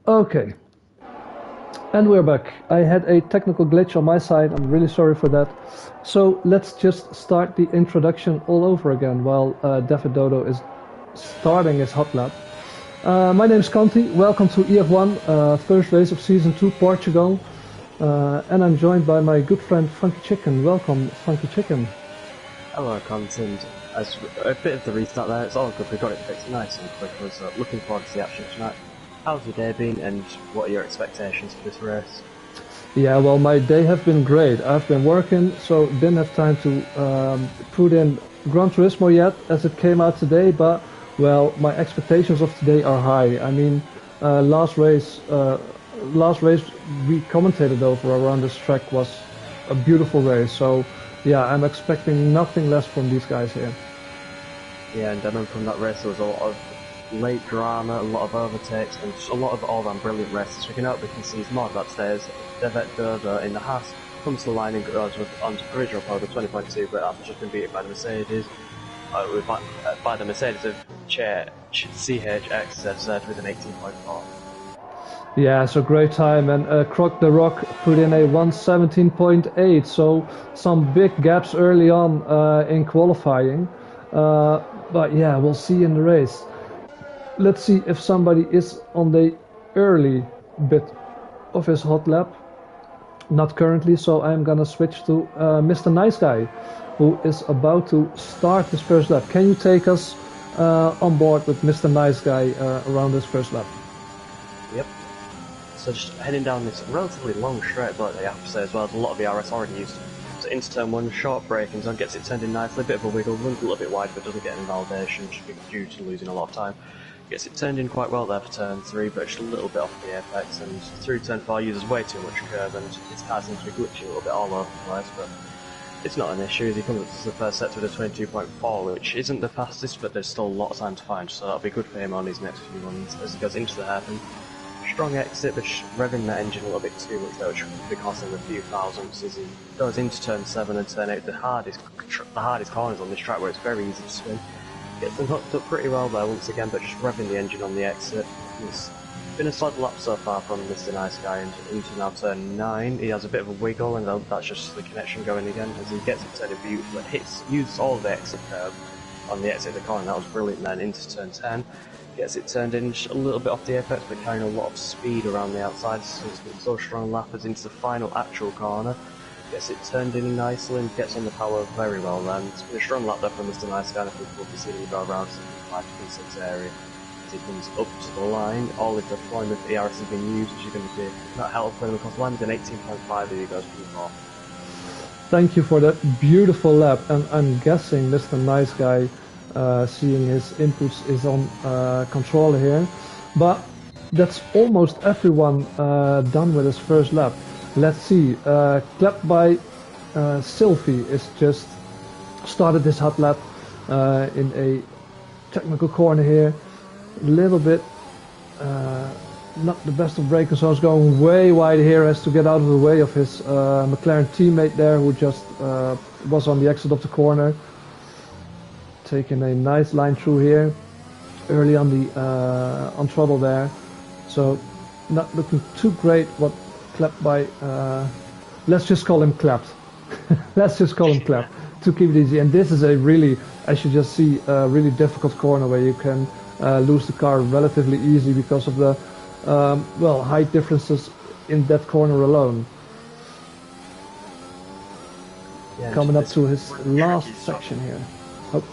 Okay, and we're back. I had a technical glitch on my side. I'm really sorry for that. So let's just start the introduction all over again while David Dodo is starting his hot lap. My name's Conti. Welcome to EF1, first race of Season 2, Portugal. And I'm joined by my good friend Funky Chicken. Welcome, Funky Chicken. Hello, content. As a bit of the restart there, it's all good. We got it fixed nice and quickly, so looking forward to the action tonight. How's your day been, and what are your expectations for this race? Yeah, well, my day have been great. I've been working, so didn't have time to put in Gran Turismo yet, as it came out today. But well, my expectations of today are high. I mean, last race we commentated over around this track was a beautiful race. So yeah, I'm expecting nothing less from these guys here. Yeah, and I remember from that race there was a lot of late drama, a lot of overtakes, and just a lot of all-round brilliant races. We can see more of that today as David Dodo in the Haas comes to the line and goes onto the original pole with 20.2, but after just been beaten by the Mercedes. By the Mercedes of CHXZ with an 18.4. Yeah, so great time, and Croc the Rock put in a 117.8, so some big gaps early on in qualifying. But yeah, we'll see in the race. Let's see if somebody is on the early bit of his hot lap. Not currently, so I'm gonna switch to Mr. Nice Guy, who is about to start his first lap. Can you take us on board with Mr. Nice Guy around his first lap? Yep. So just heading down this relatively long straight, but I have to say as well, there's a lot of ERS already used. So into turn one, short braking zone, gets it turned in nicely, a bit of a wiggle, runs a little bit wide, but doesn't get any validation, just due to losing a lot of time. Gets it turned in quite well there for turn 3, but just a little bit off the apex, and through turn 4 uses way too much curve, and his car seems to be glitching a little bit all over the place, but it's not an issue as he comes up to the first sector with a 22.4, which isn't the fastest, but there's still a lot of time to find, so that'll be good for him on his next few runs as he goes into the hairpin. Strong exit, but revving that engine a little bit too much though, which could be costing him a few thousandths as he goes into turn 7 and turn 8, the hardest corners on this track where it's very easy to spin. Gets them hooked up pretty well there once again, but just revving the engine on the exit. It's been a solid lap so far from Mr. Nice Guy, and into now turn 9. He has a bit of a wiggle, and that's just the connection going again as he gets it turned beautifully. Uses all of the exit curve on the exit of the corner. That was brilliant. Then into turn 10, gets it turned in just a little bit off the apex, but carrying a lot of speed around the outside. So it's been so strong lap as into the final actual corner. Gets it turned in nicely and gets on the power very well then. It's been a strong lap there from Mr. Nice Guy, and I think we'll be seeing him go around 5 to 6 area as he comes up to the line. All of the deployment for ERS has been used, which is going to be not helpful because the line's an 18.5 as he goes P4. Thank you for that beautiful lap, and I'm guessing Mr. Nice Guy, seeing his inputs, is on controller here. But that's almost everyone done with his first lap. Let's see, clapped by Sylvie is just started this hot lap in a technical corner here. A little bit not the best of braking zones, going way wide here, has to get out of the way of his McLaren teammate there, who just was on the exit of the corner. Taking a nice line through here, early on the on throttle there. So not looking too great. What clapped by, let's just call him clapped. Let's just call him clapped to keep it easy. And this is a really, as you just see, a really difficult corner where you can lose the car relatively easy because of the well, height differences in that corner alone. Yeah, coming up to his last section here. Oh.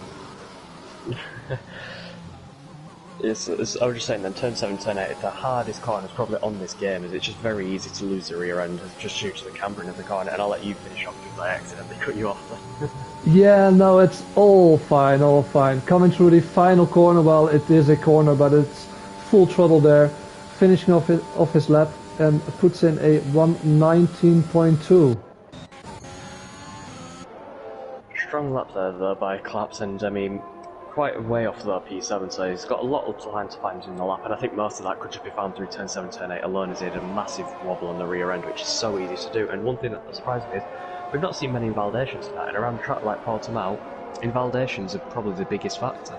I was just saying then, turn 7, turn 8, the hardest corners probably on this game, as it's just very easy to lose the rear end just due to the cambering of the corner, and I'll let you finish off because I accidentally cut you off. Yeah, no, it's all fine, all fine. Coming through the final corner, well, it is a corner, but it's full throttle there, finishing off his lap, and puts in a 119.2. Strong lap there though by Claps, and I mean, quite a way off the P7, so he's got a lot of time to find in the lap, and I think most of that could just be found through turn 7, turn 8 alone, as he had a massive wobble on the rear end, which is so easy to do. And one thing that surprised me is we've not seen many invalidations tonight, and around a track like Portimao, invalidations are probably the biggest factor.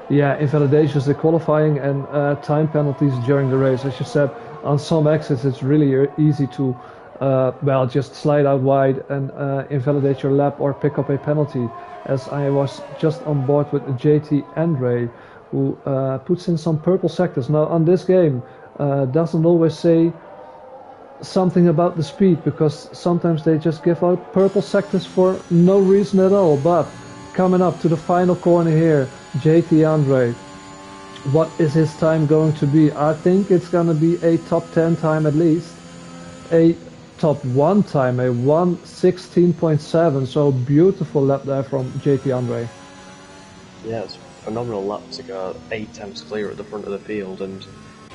Yeah, invalidations, the qualifying, and time penalties during the race. As you said, on some exits it's really easy to, well, just slide out wide and invalidate your lap or pick up a penalty. As I was just on board with JT Andre, who puts in some purple sectors. Now on this game, doesn't always say something about the speed, because sometimes they just give out purple sectors for no reason at all. But coming up to the final corner here, JT Andre, what is his time going to be? I think it's going to be a top 10 time at least, a top 1 time, a 1:16.7, so beautiful lap there from JT Andre. Yeah, it's a phenomenal lap to go 8 times clear at the front of the field, and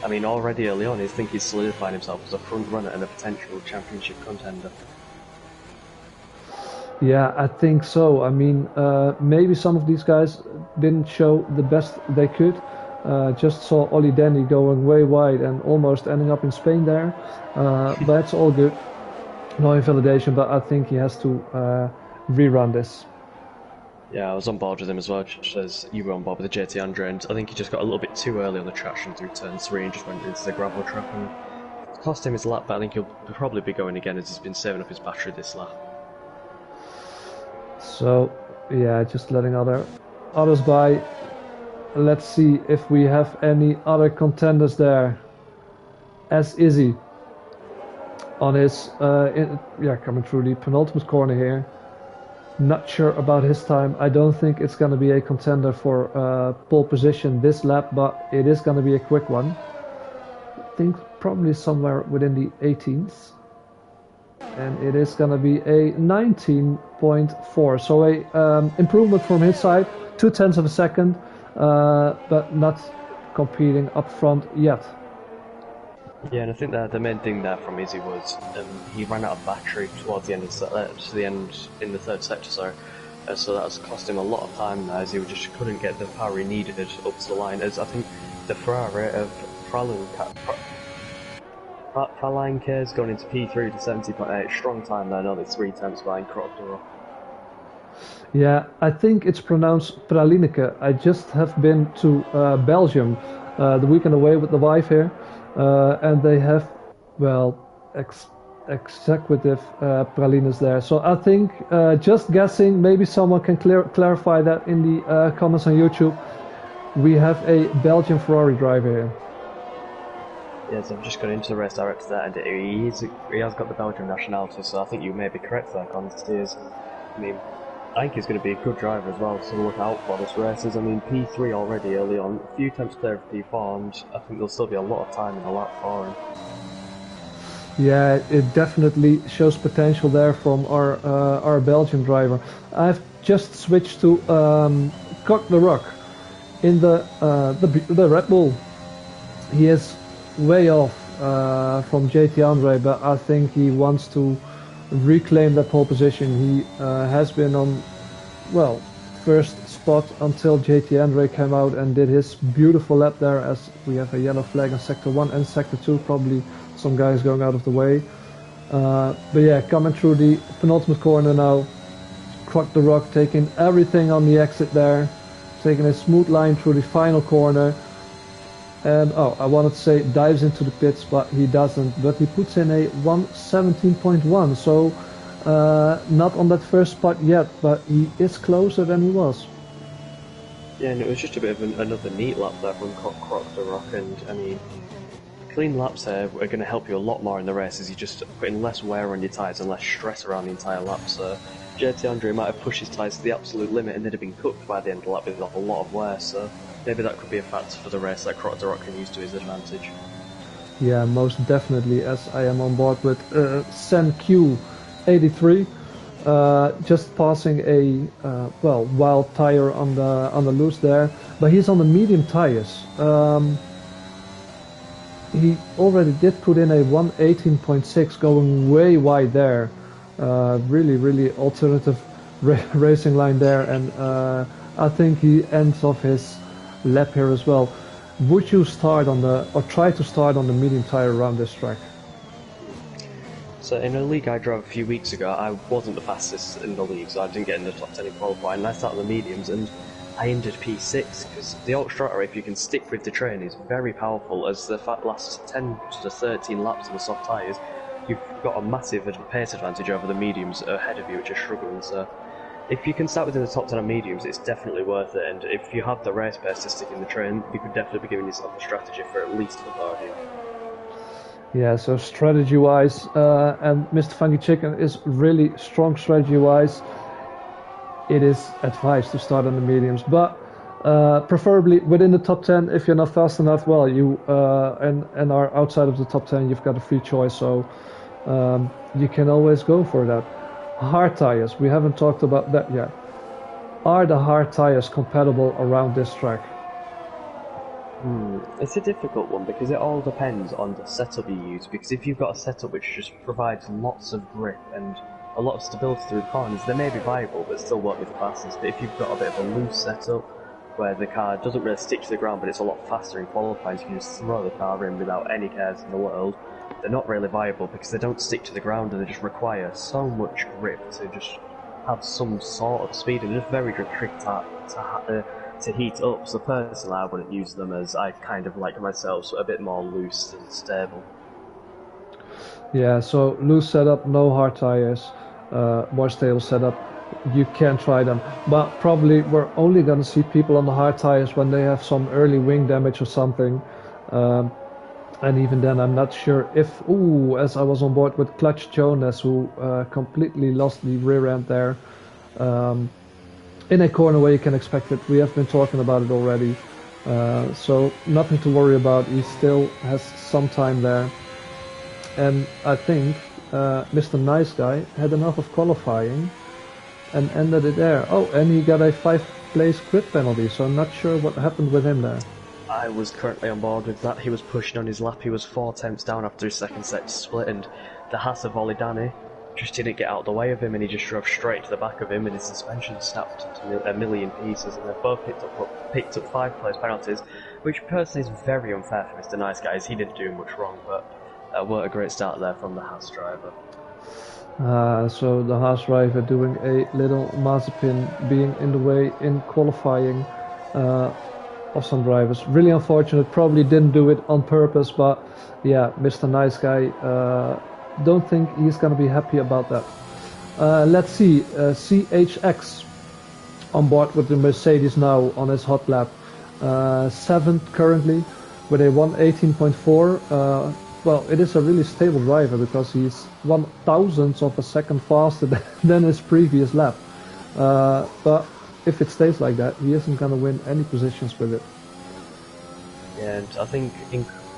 I mean, already early on, I think he's solidifying himself as a front runner and a potential championship contender. Yeah, I think so. I mean, maybe some of these guys didn't show the best they could. Just saw Ollie Denny going way wide and almost ending up in Spain there. But it's all good. No invalidation, but I think he has to rerun this. Yeah, I was on board with him as well, just as you were on board with the JT Andre, and I think he just got a little bit too early on the traction through turn 3 and just went into the gravel trap, and it cost him his lap, but I think he'll probably be going again as he's been saving up his battery this lap. So, yeah, just letting others by. Let's see if we have any other contenders there. As Izzy on his, coming through the penultimate corner here. Not sure about his time. I don't think it's going to be a contender for pole position this lap, but it is going to be a quick one. I think probably somewhere within the 18th. And it is going to be a 19.4. So a improvement from his side, 0.2 of a second, but not competing up front yet. Yeah, and I think that the main thing there from Izzy was he ran out of battery towards the end of the end in the third sector, so that has cost him a lot of time there, as he just couldn't get the power he needed up to the line. As I think the Ferrari of Praline is going into P3 to 70.8, strong time there, only 3 tenths behind Croc de Rock. Yeah, I think it's pronounced Pralineke. I just have been to Belgium the weekend away with the wife here. And they have, well, executive pralines there. So I think, just guessing, maybe someone can clarify that in the comments on YouTube. We have a Belgian Ferrari driver here. Yes, I've just got into the race director there, and he has got the Belgian nationality, so I think you may be correct there, Constance. I mean, I think he's going to be a good driver as well, so look out for this races. I mean, P3 already early on, a few times clear of P4, and I think there'll still be a lot of time in the lap for him. Yeah, it definitely shows potential there from our Belgian driver. I've just switched to Coq de Rock in the Red Bull. He is way off from JT Andre, but I think he wants to reclaim that pole position. He has been on, well, first spot until JT Andre came out and did his beautiful lap there, as we have a yellow flag in sector 1 and sector 2, probably some guys going out of the way. But yeah, coming through the penultimate corner now, Croc de Rock taking everything on the exit there, taking a smooth line through the final corner. And I wanted to say dives into the pits, but he doesn't. But he puts in a 1:17.1, so not on that first spot yet, but he is closer than he was. Yeah, and it was just a bit of another neat lap there from Croc de Rock, and I mean, clean laps here are going to help you a lot more in the race, as you're just putting less wear on your tyres and less stress around the entire lap. So JT Andre might have pushed his tyres to the absolute limit and they'd have been cooked by the end of the lap with a lot of wear, so maybe that could be a factor for the race that Croc de Rock can use to his advantage. Yeah, most definitely, as I am on board with SenQ83, just passing a wild tire on the loose there, but he's on the medium tires. He already did put in a 1:18.6, going way wide there. Really alternative racing line there, and I think he ends off his lap here as well. Would you start on try to start on the medium tire around this track? So in a league I drove a few weeks ago, I wasn't the fastest in the league, so I didn't get in the top 10 in qualifying, and I started on the mediums, and I injured P6 because the alt strata, if you can stick with the train, is very powerful. As the last 10 to 13 laps on the soft tyres, you've got a massive pace advantage over the mediums ahead of you, which are struggling. So if you can start within the top 10 on mediums, it's definitely worth it. And if you have the race pace to stick in the train, you could definitely be giving yourself a strategy for at least the podium. Yeah, so strategy-wise, and Mr. Funky Chicken is really strong strategy-wise. It is advised to start on the mediums, but preferably within the top 10. If you're not fast enough, well, you and are outside of the top 10, you've got a free choice, so you can always go for that. Hard tires, we haven't talked about that yet. Are the hard tires compatible around this track? It's a difficult one because it all depends on the setup you use. Because if you've got a setup which just provides lots of grip and a lot of stability through corners, they may be viable but still won't be the fastest. But if you've got a bit of a loose setup where the car doesn't really stick to the ground but it's a lot faster in qualifying, so you can just throw the car in without any cares in the world, they're not really viable because they don't stick to the ground and they just require so much grip to just have some sort of speed, and they're just very tricky to heat up. So personally I wouldn't use them, as I kind of like myself, so a bit more loose and stable. Yeah, so loose setup, no hard tires, more stable setup, you can try them, but probably we're only going to see people on the hard tires when they have some early wing damage or something, and even then I'm not sure if, as I was on board with Clutch Jonas, who completely lost the rear end there, in a corner where you can expect it. We have been talking about it already, so nothing to worry about. He still has some time there, and I think Mr. Nice Guy had enough of qualifying and ended it there. Oh, and he got a 5-place grid penalty, so I'm not sure what happened with him there. I was currently on board with that. He was pushing on his lap. He was 4 tenths down after his second set split, and the Haas of Volidani just didn't get out of the way of him, and he just drove straight to the back of him, and his suspension snapped into a million pieces, and they both picked up 5-place penalties, which personally is very unfair for Mr. Nice Guy, as he didn't do much wrong, but what a great start there from the Haas driver. So the Haas driver doing a little Mazepin, being in the way in qualifying of some drivers. Really unfortunate, probably didn't do it on purpose, but yeah, Mr. Nice Guy, don't think he's going to be happy about that. Let's see, CHX on board with the Mercedes now on his hot lap. 7th currently with a 1:18.4. Well, it is a really stable driver because he's 1/1000th of a second faster than his previous lap. But if it stays like that, he isn't going to win any positions with it. Yeah, and I think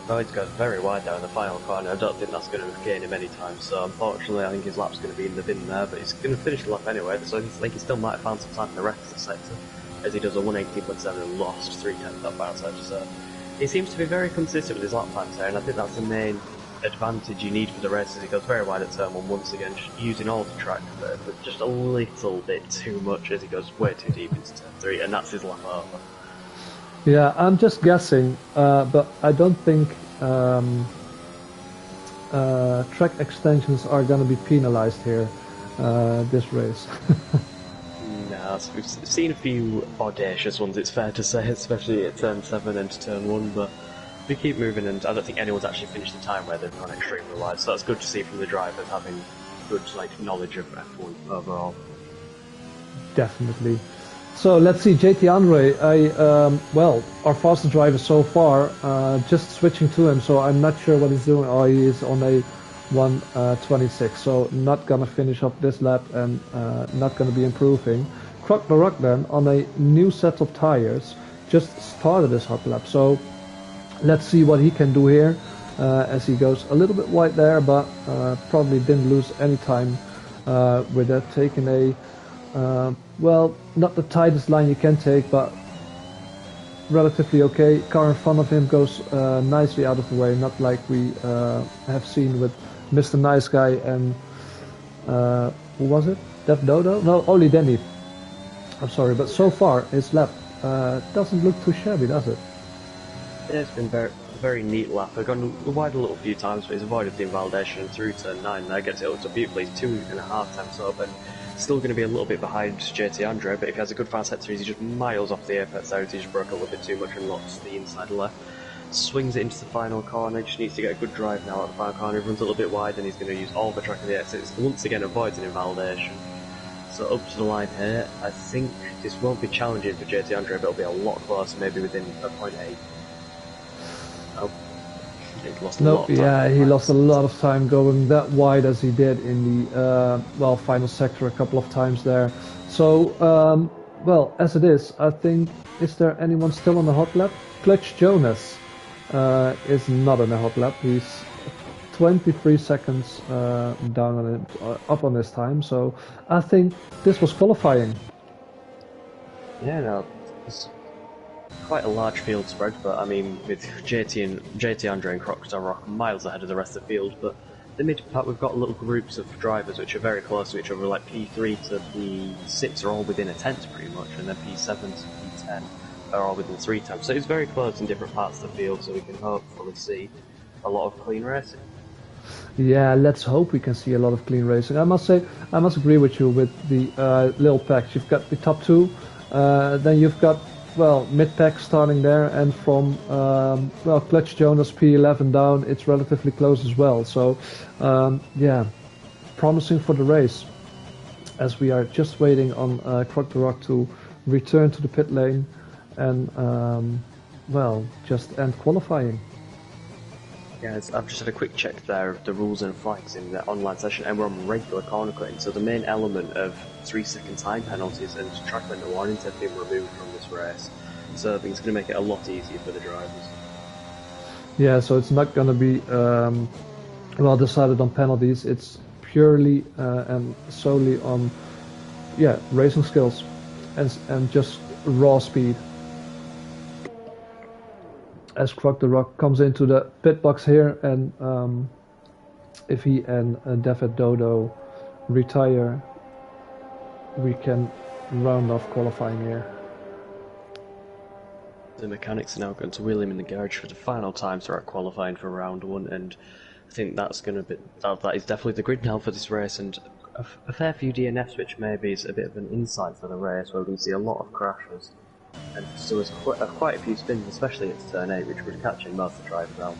Lloyd's goes very wide down the final corner. I don't think that's going to gain him any time, so unfortunately I think his lap's going to be in the bin there, but he's going to finish the lap anyway, so I think he still might have found some time in the rest of the sector, as he does a 1:18.7 and lost 3 tenths up outside, so he seems to be very consistent with his lap times there, and I think that's the main advantage you need for the race, as he goes very wide at turn 1 once again, just using all the track there, but just a little bit too much as he goes way too deep into turn 3, and that's his lap over. Yeah, I'm just guessing, but I don't think track extensions are going to be penalized here, this race. No, we've seen a few audacious ones, it's fair to say, especially at turn 7 and turn 1, but we keep moving, and I don't think anyone's actually finished the time where they've gone extremely wide, so that's good to see from the drivers having good knowledge of F1 overall. Definitely. So let's see, JT Andre, well, our fastest driver so far, just switching to him, so I'm not sure what he's doing. Oh, he is on a 1:26, so not gonna finish up this lap and not gonna be improving. Croc the Rock then on a new set of tires, just started his hot lap, so let's see what he can do here, as he goes a little bit wide there, but probably didn't lose any time with that, taking a well, not the tightest line you can take, but relatively okay. Car in front of him goes nicely out of the way, not like we have seen with Mr. Nice Guy and who was it? Dev Dodo? No, Oli Denny. I'm sorry, but so far his lap doesn't look too shabby, does it? Yeah, it's been very neat lap. I've gone wide a little few times, but he's avoided the invalidation and through turn 9 there gets it up to beautifully. He's 2.5 times up and still going to be a little bit behind JT Andre, but if he has a good fast head through, he's just miles off the apex there. He just broke a little bit too much and lost the inside left. Swings it into the final corner, just needs to get a good drive now at the final corner. He runs a little bit wide and he's going to use all the track of the exits. Once again avoids an invalidation. So up to the line here, I think this won't be challenging for JT Andre, but it'll be a lot closer, maybe within a 0.8. Oh, he lost a lot of time. Yeah, he lost a lot of time going that wide as he did in the final sector a couple of times there. So, well, as it is, I think, is there anyone still on the hot lap? Clutch Jonas is not on the hot lap. He's 23 seconds down on it, up on his time. So I think this was qualifying. Yeah, no, it's quite a large field spread, but I mean, with JT Andre and Crocodile Rock miles ahead of the rest of the field, but the mid part we've got little groups of drivers which are very close to each other, like P3 to P6 are all within a tenth pretty much, and then P7 to P10 are all within 3 tenths. So it's very close in different parts of the field, so we can hopefully see a lot of clean racing. Yeah, let's hope we can see a lot of clean racing. I must say, I must agree with you with the little packs. You've got the top 2, then you've got, well, mid-pack starting there, and from, well, Clutch Jonas P11 down, it's relatively close as well. So, yeah, promising for the race, as we are just waiting on Croc the Rock to return to the pit lane and, well, just end qualifying. Yeah, I've just had a quick check there of the rules and flags in the online session, and we're on regular corner cutting, so the main element of 3-second time penalties and track limit warnings have been removed from this race, so I think it's going to make it a lot easier for the drivers. Yeah, so it's not going to be well decided on penalties. It's purely and solely on racing skills and just raw speed. As Croc the Rock comes into the pit box here, and if he and David Dodo retire, we can round off qualifying here. The mechanics are now going to wheel him in the garage for the final time throughout qualifying for round 1, and I think that's going to be that is definitely the grid now for this race, and a fair few DNFs, which maybe is a bit of an insight for the race, where we can see a lot of crashes. And so there's quite a few spins, especially at turn 8, which was catching most of the drivers out.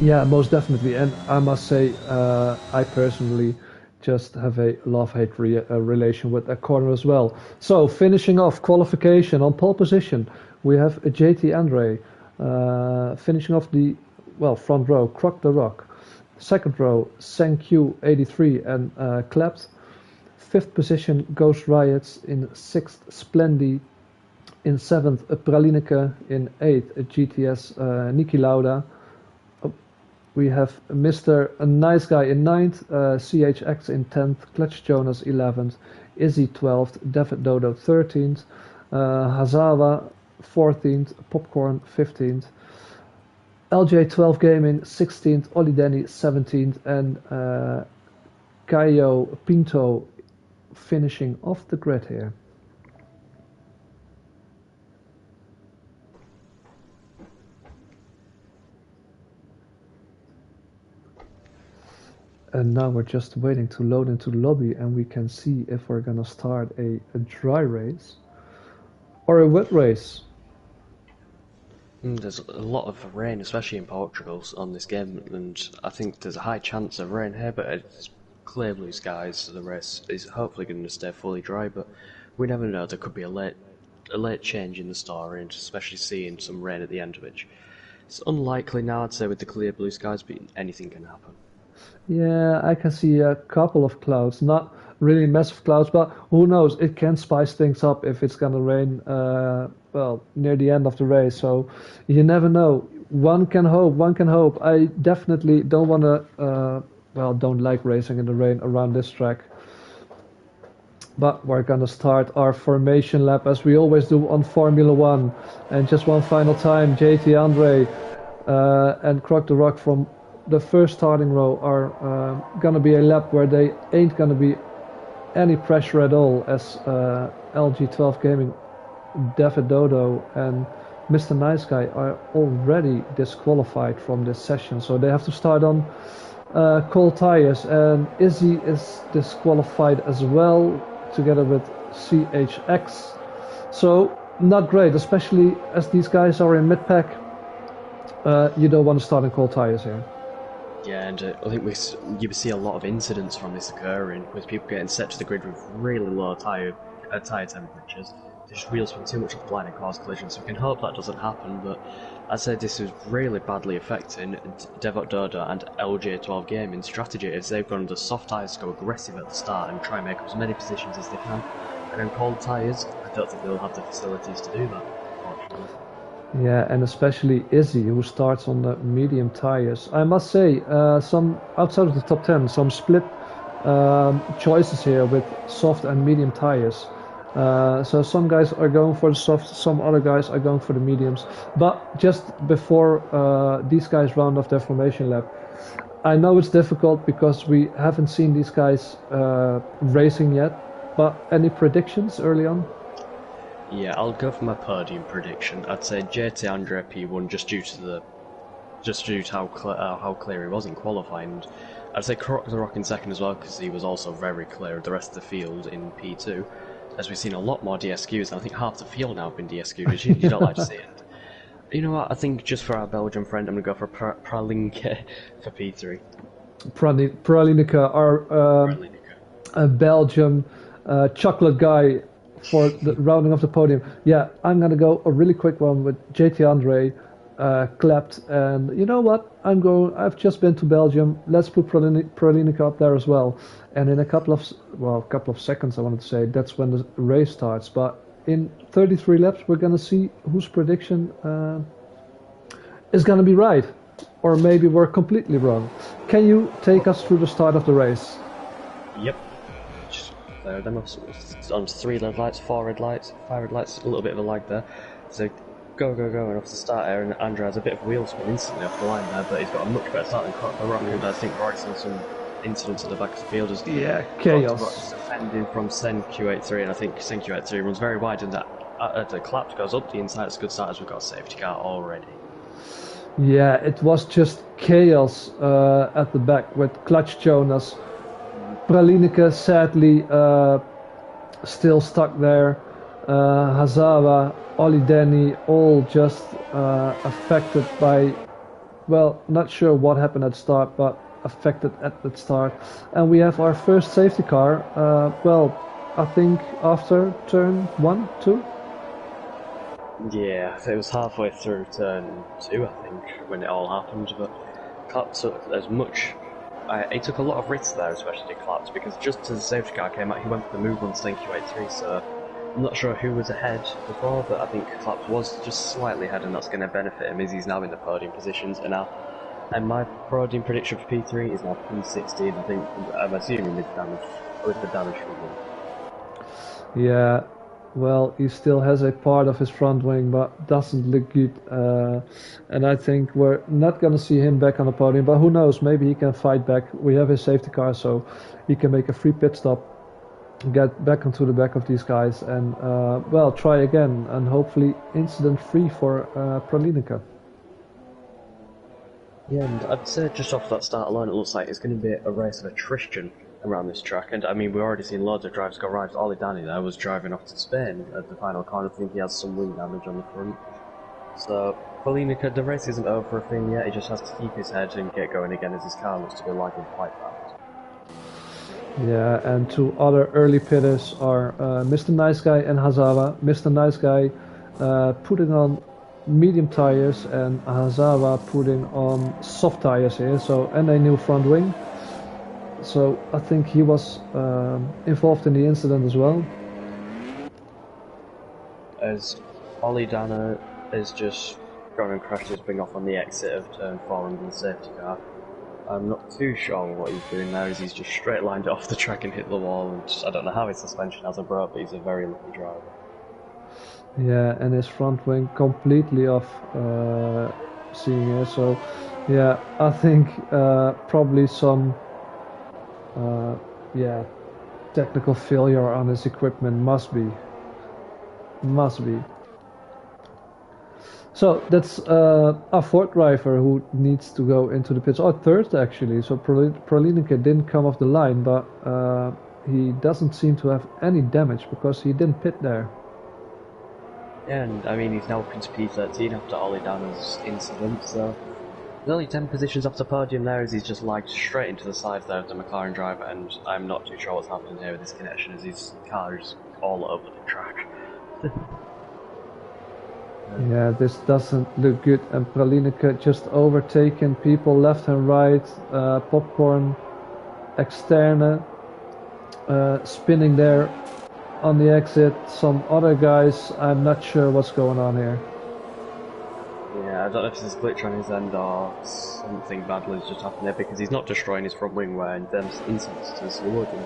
Yeah, most definitely. And I must say, I personally just have a love-hate relation with that corner as well. So, finishing off qualification on pole position, we have JT Andre. Finishing off the, well, front row, Croc the Rock. Second row, Senq 83 and Klept. 5th position, Ghost Riots. In 6th, Splendy. In 7th, Pralineke. In 8th, GTS Niki Lauda. We have Mr. Nice Guy in 9th, CHX in 10th, Clutch Jonas 11th, Izzy 12th, David Dodo 13th, Hazawa 14th, Popcorn 15th, LJ12 Gaming 16th, Oli Denny 17th, and Caio Pinto finishing off the grid here. And now we're just waiting to load into the lobby, and we can see if we're gonna start a dry race or a wet race. There's a lot of rain, especially in Portugal, on this game, and I think there's a high chance of rain here, but it's clear blue skies, so the race is hopefully going to stay fully dry, but we never know, there could be a late change in the story, and especially seeing some rain at the end, which it's unlikely now, I'd say, with the clear blue skies, but anything can happen. Yeah, I can see a couple of clouds, not really massive clouds, but who knows, it can spice things up if it's gonna rain, well, near the end of the race, so you never know. One can hope. I definitely don't want to, don't like racing in the rain around this track. But we're gonna start our formation lap as we always do on Formula 1. And just one final time, JT Andre and Croc the Rock from the first starting row are gonna be a lap where they ain't gonna be any pressure at all, as LG12 Gaming, David Dodo and Mr. Nice Guy are already disqualified from this session, so they have to start on cold tires, and Izzy is disqualified as well, together with CHX. So not great, especially as these guys are in mid-pack. You don't want to start on cold tires here. Yeah, and I think you see a lot of incidents from this occurring, with people getting set to the grid with really low tyre temperatures. They just wheel spin too much off the line and cause collisions, so we can hope that doesn't happen, but I'd say this is really badly affecting Devot Dodo and LJ12 Gaming's strategy, as they've gone under soft tyres to go aggressive at the start and try and make up as many positions as they can. And then cold tyres, I don't think they'll have the facilities to do that, unfortunately. Yeah, and especially Izzy, who starts on the medium tires. I must say, some outside of the top 10, some split choices here with soft and medium tires. So some guys are going for the soft, some other guys are going for the mediums. But just before these guys round off their formation lap, I know it's difficult because we haven't seen these guys racing yet. But any predictions early on? Yeah, I'll go for my podium prediction. I'd say JT Andre P1 just due to how clear he was in qualifying. I'd say Croc the Rock in second as well, because he was also very clear of the rest of the field in P2. As we've seen a lot more DSQs, and I think half the field now have been DSQ'd, which you don't like to see it. You know what, I think just for our Belgian friend, I'm going to go for Pralinke for P3. Pralinke, our Belgium chocolate guy for the rounding off the podium. Yeah, I'm gonna go a really quick one with JT Andre, clapped, and you know what? I've just been to Belgium. Let's put Pralinke up there as well. And in a couple of seconds, I wanted to say, that's when the race starts. But in 33 laps, we're gonna see whose prediction is gonna be right, or maybe we're completely wrong. Can you take us through the start of the race? Yep. Them on 3 red lights, 4 red lights, 5 red lights, a little bit of a lag there. So go, and off the start here, and Andre has a bit of wheel spin instantly off the line there, but he's got a much better start than Croc the Rock, and I think Roy's seen some incidents at the back of the field as chaos. Defending from Sen Q83, and I think Sen Q83 runs very wide, and that the clap goes up the inside. It's a good start as we've got a safety car already. Yeah, it was just chaos at the back with Clutch Jonas. Pralinke sadly still stuck there. Hazawa, Oli Denny, all just affected by, well, not sure what happened at the start, but affected at the start. And we have our first safety car, I think after turn 1, 2? Yeah, it was halfway through turn 2, I think, when it all happened, but Clap took as much. He took a lot of risks there, especially Claps, because just as the safety car came out, he went for the move on Sten Q83, so I'm not sure who was ahead before, but I think Claps was just slightly ahead, and that's going to benefit him as he's now in the podium positions. And my podium prediction for P3 is now P16. I think I'm assuming with the damage from him. Yeah, well, he still has a part of his front wing, but doesn't look good. And I think we're not going to see him back on the podium, but who knows? Maybe he can fight back. We have his safety car, so he can make a free pit stop, get back onto the back of these guys, and try again, and hopefully incident-free for Pralinke. Yeah, and I'd say just off that start alone, it looks like it's going to be a race of attrition around this track. And I mean, we've already seen loads of drivers go right. Ollie Danny there was driving off to Spain at the final corner. I think he has some wing damage on the front. So, Pralinke, the race isn't over for him yet. He just has to keep his head and get going again, as his car looks to be lagging quite fast. Yeah, and two other early pitters are Mr. Nice Guy and Hazawa. Mr. Nice Guy putting on medium tires, and Hazawa putting on soft tires here, and a new front wing. So I think he was involved in the incident as well. As Ollie Dana is just gone and crashed his wing off on the exit of turn 4 under the safety car. I'm not too sure what he's doing there, as he's just straight lined it off the track and hit the wall, and I don't know how his suspension hasn't broke, but he's a very lucky driver. Yeah, and his front wing completely off, seeing here. So, yeah, I think probably some, technical failure on his equipment must be. So that's a fourth driver who needs to go into the pits, or third actually. So Prolinica didn't come off the line, but he doesn't seem to have any damage because he didn't pit there. Yeah, and I mean he's now up into P13 after Ollie Danner's incident, so there's only 10 positions off the podium there as he's just lagged straight into the side there of the McLaren driver, and I'm not too sure what's happening here with this connection as his car is all over the track. Yeah, this doesn't look good, and Pralinica just overtaking people left and right, Popcorn, Externe, spinning there on the exit, some other guys, I'm not sure what's going on here. Yeah, I don't know if it's a glitch on his end or something badly has just happened there, because he's not destroying his front wing where in them instances he would, and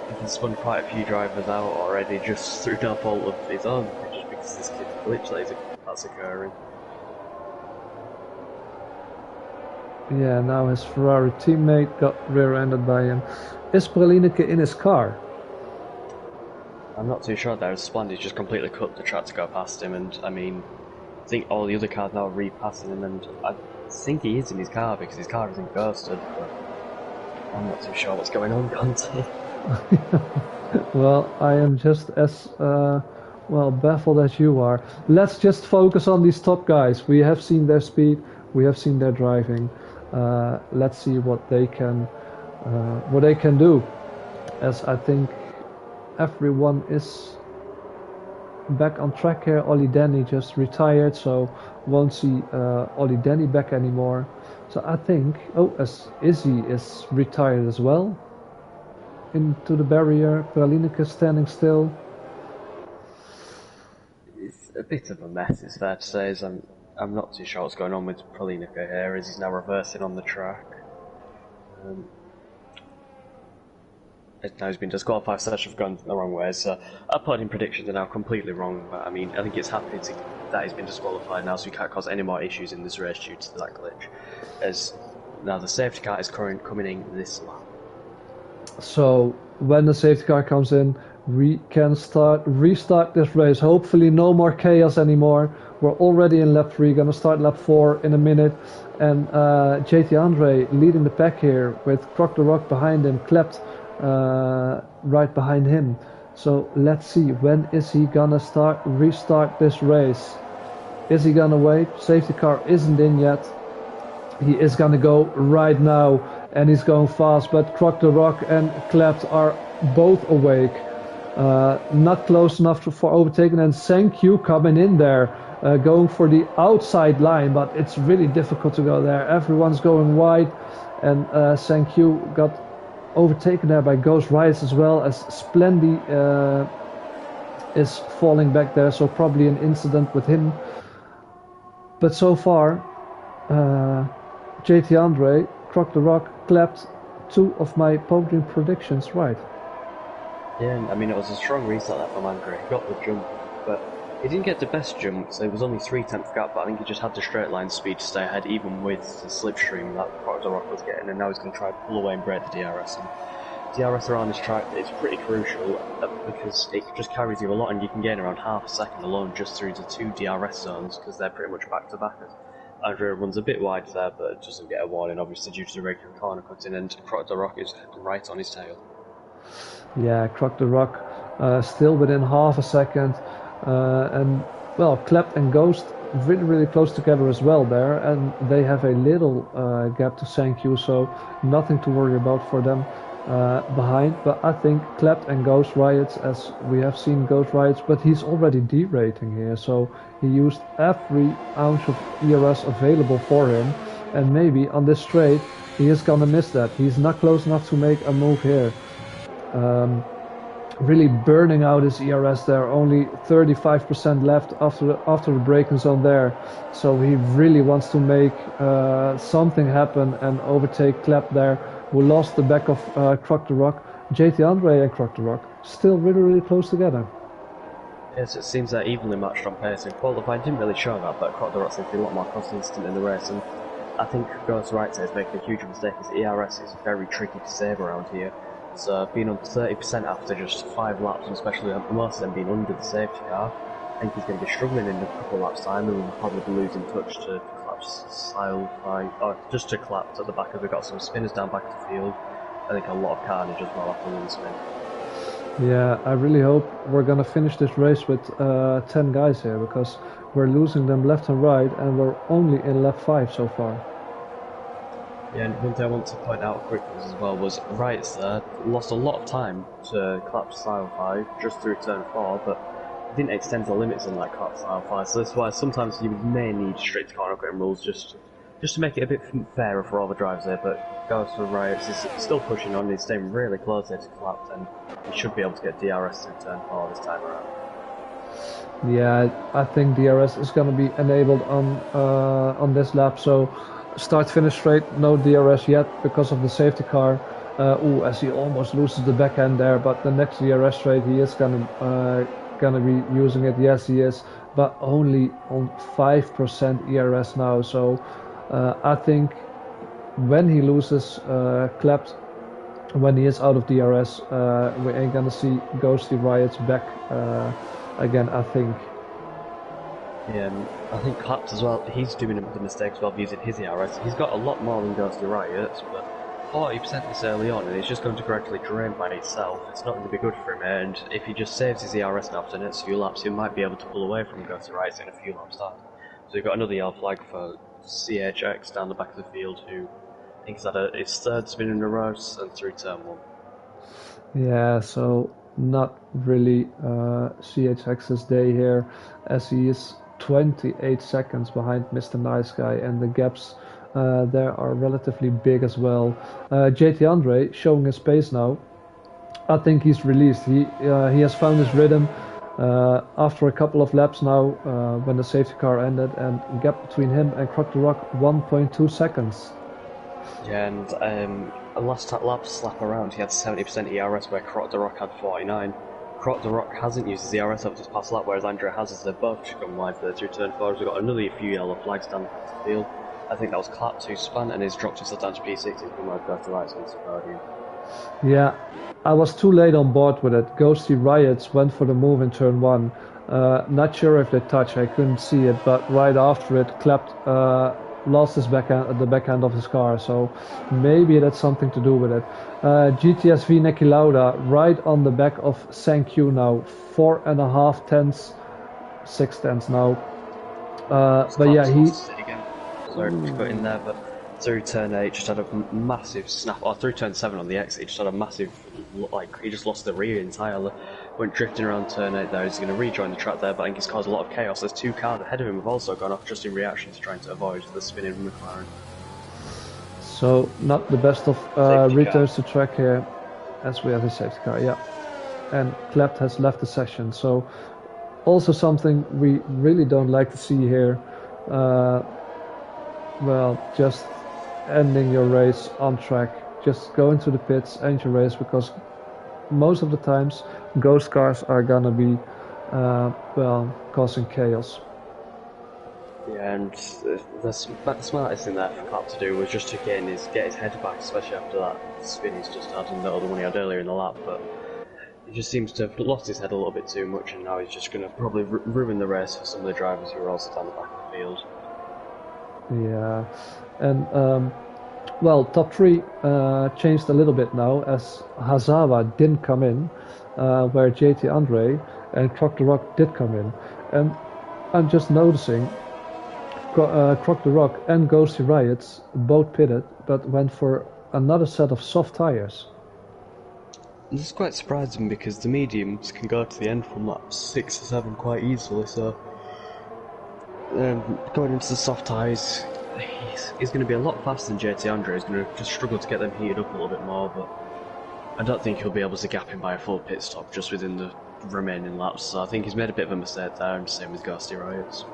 he can spun quite a few drivers out already just through no fault of his own, just because this kid's glitch that's occurring. Yeah, now his Ferrari teammate got rear-ended by him. Is Pralinica in his car? I'm not too sure there. Splendid just completely cut the track to go past him, and I mean, I think all the other cars now are repassing him, and I think he is in his car because his car isn't ghosted, but I'm not too sure what's going on, Conte. Well, I am just as well baffled as you are. Let's just focus on these top guys. We have seen their speed, we have seen their driving. Let's see what they can do. As I think everyone is back on track here. Ollie Denny just retired, so won't see Ollie Denny back anymore. So I think, as Izzy is retired as well. Into the barrier, Pralinica standing still. It's a bit of a mess, it's fair to say, as I'm not too sure what's going on with Pralinica here, as he's now reversing on the track. Now he's been disqualified for have gone the wrong way, so our podium predictions are now completely wrong, but I mean, I think it's happy that he's been disqualified now, so he can't cause any more issues in this race due to that glitch, as now the safety car is coming in this lap. So when the safety car comes in, we can restart this race. Hopefully no more chaos anymore. We're already in lap 3, gonna start lap 4 in a minute, and JT Andre leading the pack here with Croc the Rock behind him, Klept right behind him. So let's see, when is he gonna restart this race? Is he gonna wait? Safety car isn't in yet. He is gonna go right now, and he's going fast, but Croc the Rock and Klept are both awake. Not close enough for overtaking, and Thank You coming in there, going for the outside line, but it's really difficult to go there. Everyone's going wide, and Thank You got overtaken there by Ghost Rides as well, as Splendy is falling back there, so probably an incident with him. But so far, JT Andre, Croc the Rock, Klept, 2 of my podium predictions right. Yeah, I mean, it was a strong restart that from Andre. He got the jump, but he didn't get the best jump, so it was only 3/10 gap, but I think he just had the straight line speed to stay ahead, even with the slipstream that Croc the Rock was getting, and now he's going to try to pull away and break the DRS. And DRS around this track is pretty crucial, because it just carries you a lot, and you can gain around half a second alone just through the 2 DRS zones, because they're pretty much back-to-back. Andrea runs a bit wide there, but doesn't get a warning, obviously, due to the regular corner cutting, and Croc the Rock is right on his tail. Yeah, Croc the Rock still within half a second, and well, Klept and Ghost really close together as well there, and they have a little gap to Thank You, so nothing to worry about for them behind. But I think Klept and Ghost Riots, as we have seen Ghost Riots, but he's already derating here, so he used every ounce of ERS available for him, and maybe on this straight he is gonna miss that. He's not close enough to make a move here. Really burning out his ERS there, only 35% left after the braking zone there, so he really wants to make something happen and overtake Klept there, who lost the back of Croc the Rock. JT Andre and Croc the Rock still really close together. Yes, it seems they're evenly matched on pace. In qualifying, didn't really show that, but Croc the Rock seems to be a lot more consistent in the race, and I think Ghost Right is making a huge mistake. His ERS is very tricky to save around here. So being under 30% after just 5 laps, and especially most of them being under the safety car, I think he's going to be struggling in a couple of laps' time, and we'll probably be losing touch to collapse or just to collapse at the back as we've got some spinners down back of the field. I think a lot of carnage as well after one spin. Yeah, I really hope we're gonna finish this race with 10 guys here, because we're losing them left and right, and we're only in lap 5 so far. Yeah, and one thing I want to point out quickly as well was Wrights there lost a lot of time to collapse style 5 just through turn 4, but didn't extend the limits on that collapse style 5, so that's why sometimes you may need strict corner cutting rules just to make it a bit fairer for all the drivers there. But Goes for Wrights is still pushing on, he's staying really close there to collapse, and he should be able to get DRS through turn 4 this time around. Yeah, I think DRS is gonna be enabled on this lap, so start finish straight, no DRS yet because of the safety car. As he almost loses the back end there, but the next DRS straight he is gonna be using it. Yes, he is, but only on 5% ERS now. So I think when he loses clapped, when he is out of DRS, we ain't gonna see Ghosty Riots back again, I think. Yeah, I think Clapped as well, he's doing the mistake as well of using his ERS. He's got a lot more than Ghosty Riots, but 40% this early on, and it's just going to gradually drain by itself. It's not going to be good for him, and if he just saves his ERS now for the next few laps, he might be able to pull away from Ghosty Riots in a few laps time. So you've got another yellow flag for CHX down the back of the field, who I think he's had his third spin in a row and through turn 1. Yeah, so not really CHX's day here, as he is 28 seconds behind Mr. Nice Guy, and the gaps there are relatively big as well. JT Andre showing his pace now. I think he's released. He has found his rhythm after a couple of laps now when the safety car ended, and gap between him and Croc the Rock 1.2 seconds. Yeah, and last lap around he had 70% ERS where Croc the Rock had 49. Croc the Rock hasn't used his ERS up to this past lap, whereas Andrea has, as they've both gone wide there through turn 4. We've got another few yellow flags down the field. I think that was Clapped who spun and he's dropped himself down to P6 and come over to right against the podium. Yeah, I was too late on board with it. Ghosty Riots went for the move in turn 1. Not sure if they touched, I couldn't see it, but right after it, Clapped lost his the back end of his car, so maybe that's something to do with it. GTSV Neki Lauda right on the back of Sankyu now, 4.5 tenths, 6 tenths now. But yeah, he. Sorry to cut in there, but through turn 8 just had a massive snap, or through turn 7 on the exit, he just had a massive, like, he just lost the rear entirely. Went drifting around turn 8 there, he's going to rejoin the track there, but I think he's caused a lot of chaos. There's two cars ahead of him have also gone off just in reaction to trying to avoid the spinning McLaren. So, not the best of returns to track here, as we have a safety car, yeah. And Clapped has left the session, so also something we really don't like to see here. Well, just ending your race on track. Just go into the pits, end your race, because most of the times ghost cars are gonna be well, causing chaos. Yeah, and the smartest thing there for Clapp to do was just to get his head back, especially after that spin he's just had and the other one he had earlier in the lap. But he just seems to have lost his head a little bit too much, and now he's just going to probably ruin the race for some of the drivers who are also down the back of the field. Yeah, and well, top 3 changed a little bit now, as Hazawa didn't come in, where JT Andre and Croc the Rock did come in. And I'm just noticing Croc the Rock and Ghosty Riots both pitted, but went for another set of soft tires. This is quite surprising because the mediums can go to the end from lap 6 or 7 quite easily, so going into the soft tyres, he's going to be a lot faster than JT Andre. He's going to just struggle to get them heated up a little bit more, but I don't think he'll be able to gap him by a full pit stop just within the remaining laps, so I think he's made a bit of a mistake there, and same with Ghosty Riots.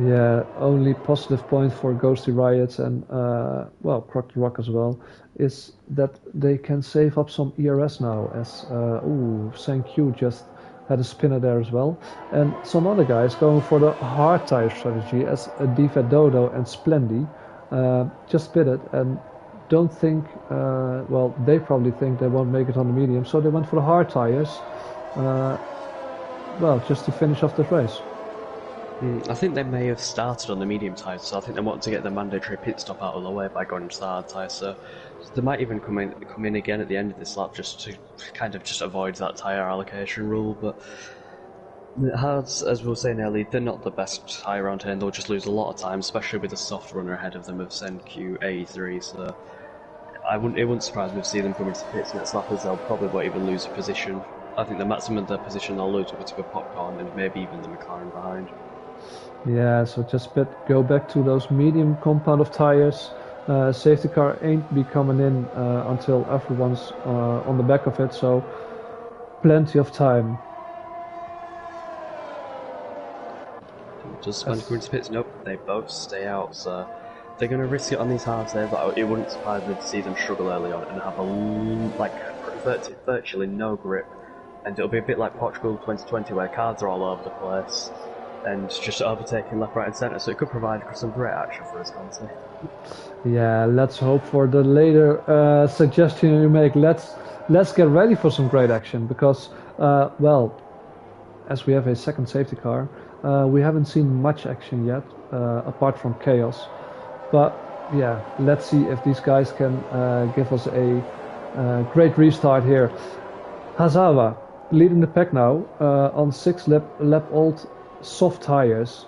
Yeah, only positive point for Ghosty Riots and well, Croc the Rock as well, is that they can save up some ERS now, as Sankyu just had a spinner there as well, and some other guys going for the hard tire strategy, as Diva Dodo and Splendy just pitted and don't think, well, they probably think they won't make it on the medium, so they went for the hard tires. well, just to finish off the race. I think they may have started on the medium tyres, so I think they want to get the mandatory pit stop out of the way by going into the hard tyres. So they might even come in again at the end of this lap just to kind of just avoid that tyre allocation rule. But the hards, as we were saying earlier, they're not the best tyre around here, and they'll just lose a lot of time, especially with the soft runner ahead of them of SenQ83. So it wouldn't surprise me to see them come into the pits next lap, as they'll probably won't even lose a position. I think the maximum of their position they'll lose will be to the Popcorn and maybe even the McLaren behind. Yeah, so just go back to those medium compound of tires. Safety car ain't be coming in until everyone's on the back of it, so plenty of time. Does Sven come into pits? Nope, they both stay out, so they're going to risk it on these halves there, but it wouldn't surprise me to see them struggle early on and have virtually no grip. And it'll be a bit like Portugal 2020 where cars are all over the place and just overtaking left, right and centre, so it could provide some great action for us, Conte. Yeah, let's hope for the later suggestion you make. Let's get ready for some great action, because, well, as we have a second safety car, we haven't seen much action yet, apart from chaos. But yeah, let's see if these guys can give us a great restart here. Hazawa leading the pack now on 6 lap old soft tires.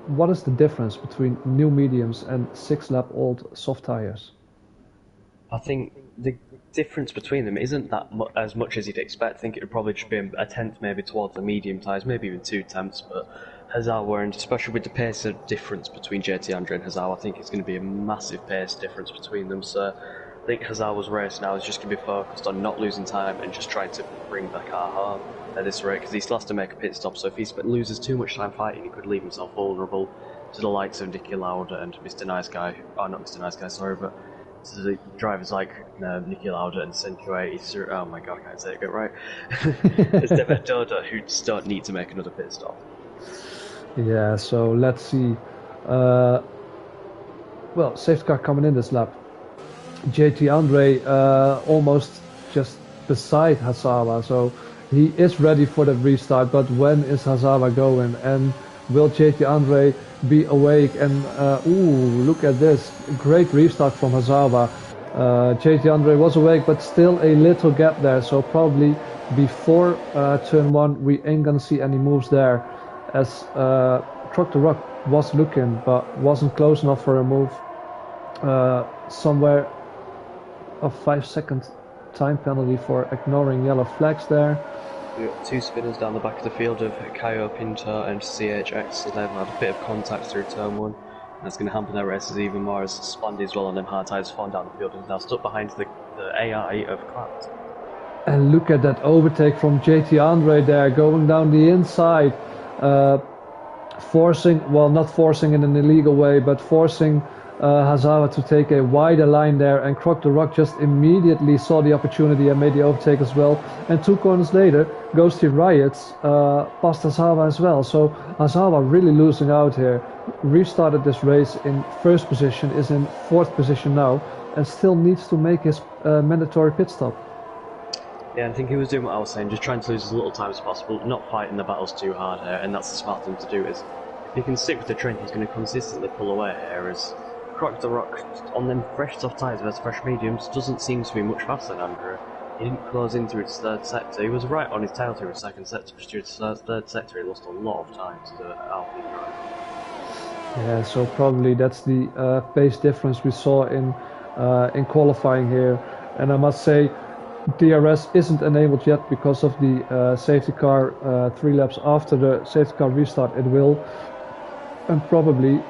What is the difference between new mediums and 6 lap old soft tires? I think the difference between them isn't that as much as you'd expect. I think it would probably just be a tenth maybe towards the medium tyres, maybe even 2 tenths, but Hazawa, and especially with the pace difference between JT Andre and Hazawa, I think it's going to be a massive pace difference between them. So I think Hazawa's race now is just going to be focused on not losing time and just trying to bring the car home at this rate, because he still has to make a pit stop, so if he loses too much time fighting, he could leave himself vulnerable to the likes of Niki Lauda and Mr. Nice Guy, not Mr. Nice Guy, sorry, but to the drivers like Niki Lauda and SenQ83, oh my god, I can't say it right, Esteban Doda, who just don't need to make another pit stop. Yeah, so let's see. Well, safety car coming in this lap. JT Andre almost just beside Hazawa, so he is ready for the restart, but when is Hazawa going, and will JT Andre be awake? And look at this, great restart from Hazawa. JT Andre was awake, but still a little gap there, so probably before turn 1 we ain't gonna see any moves there, as Truck to Rock was looking but wasn't close enough for a move. Somewhere a 5-second time penalty for ignoring yellow flags there. We've got 2 spinners down the back of the field of Caio Pinto and CHX, so they've had a bit of contact through turn 1. And that's going to hamper their races even more, as Splendid as well on them hard tyres fallen down the field and is now stuck behind the AI of Clapped. And look at that overtake from JT Andre there, going down the inside. Forcing, well, not forcing in an illegal way, but forcing Hazawa to take a wider line there, and Croc the Rock just immediately saw the opportunity and made the overtake as well, and 2 corners later Ghosty Riots past Hazawa as well. So Hazawa really losing out here. Restarted this race in 1st position, is in 4th position now, and still needs to make his mandatory pit stop. Yeah, I think he was doing what I was saying, just trying to lose as little time as possible, not fighting the battles too hard here, and that's the smart thing to do. Is if he can stick with the trend, he's going to consistently pull away here, as Croc the Rock on them fresh soft tyres versus fresh mediums doesn't seem to be much faster than Andrew. He didn't close into his 3rd sector. He was right on his tail through his 2nd sector, but through his 3rd sector he lost a lot of time to the Alpine drive. Yeah, so probably that's the pace difference we saw in qualifying here, and I must say DRS isn't enabled yet because of the safety car. 3 laps after the safety car restart it will. And probably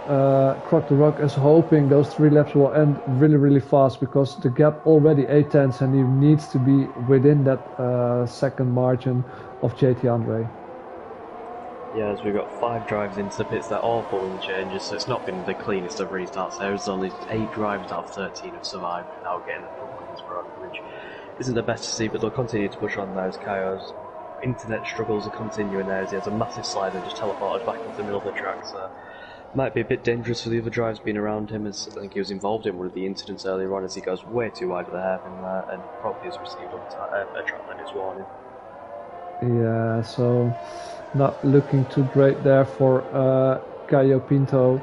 Croc the Rock is hoping those 3 laps will end really fast, because the gap already 8 tenths and he needs to be within that second margin of JT Andre. Yeah, as we've got 5 drivers into the pits, they're all pulling changes, so it's not been the cleanest of restarts. There's only 8 drivers out of 13 have survived without getting the full wins broken, which isn't the best to see, but they'll continue to push on those. Caio's internet struggles are continuing there, as he has a massive slide and just teleported back into the middle of the track, so might be a bit dangerous for the other drivers being around him, as I think he was involved in one of the incidents earlier on, as he goes way too wide of the hairpin there and probably has received a track limits warning. Yeah, so not looking too great there for Caio Pinto.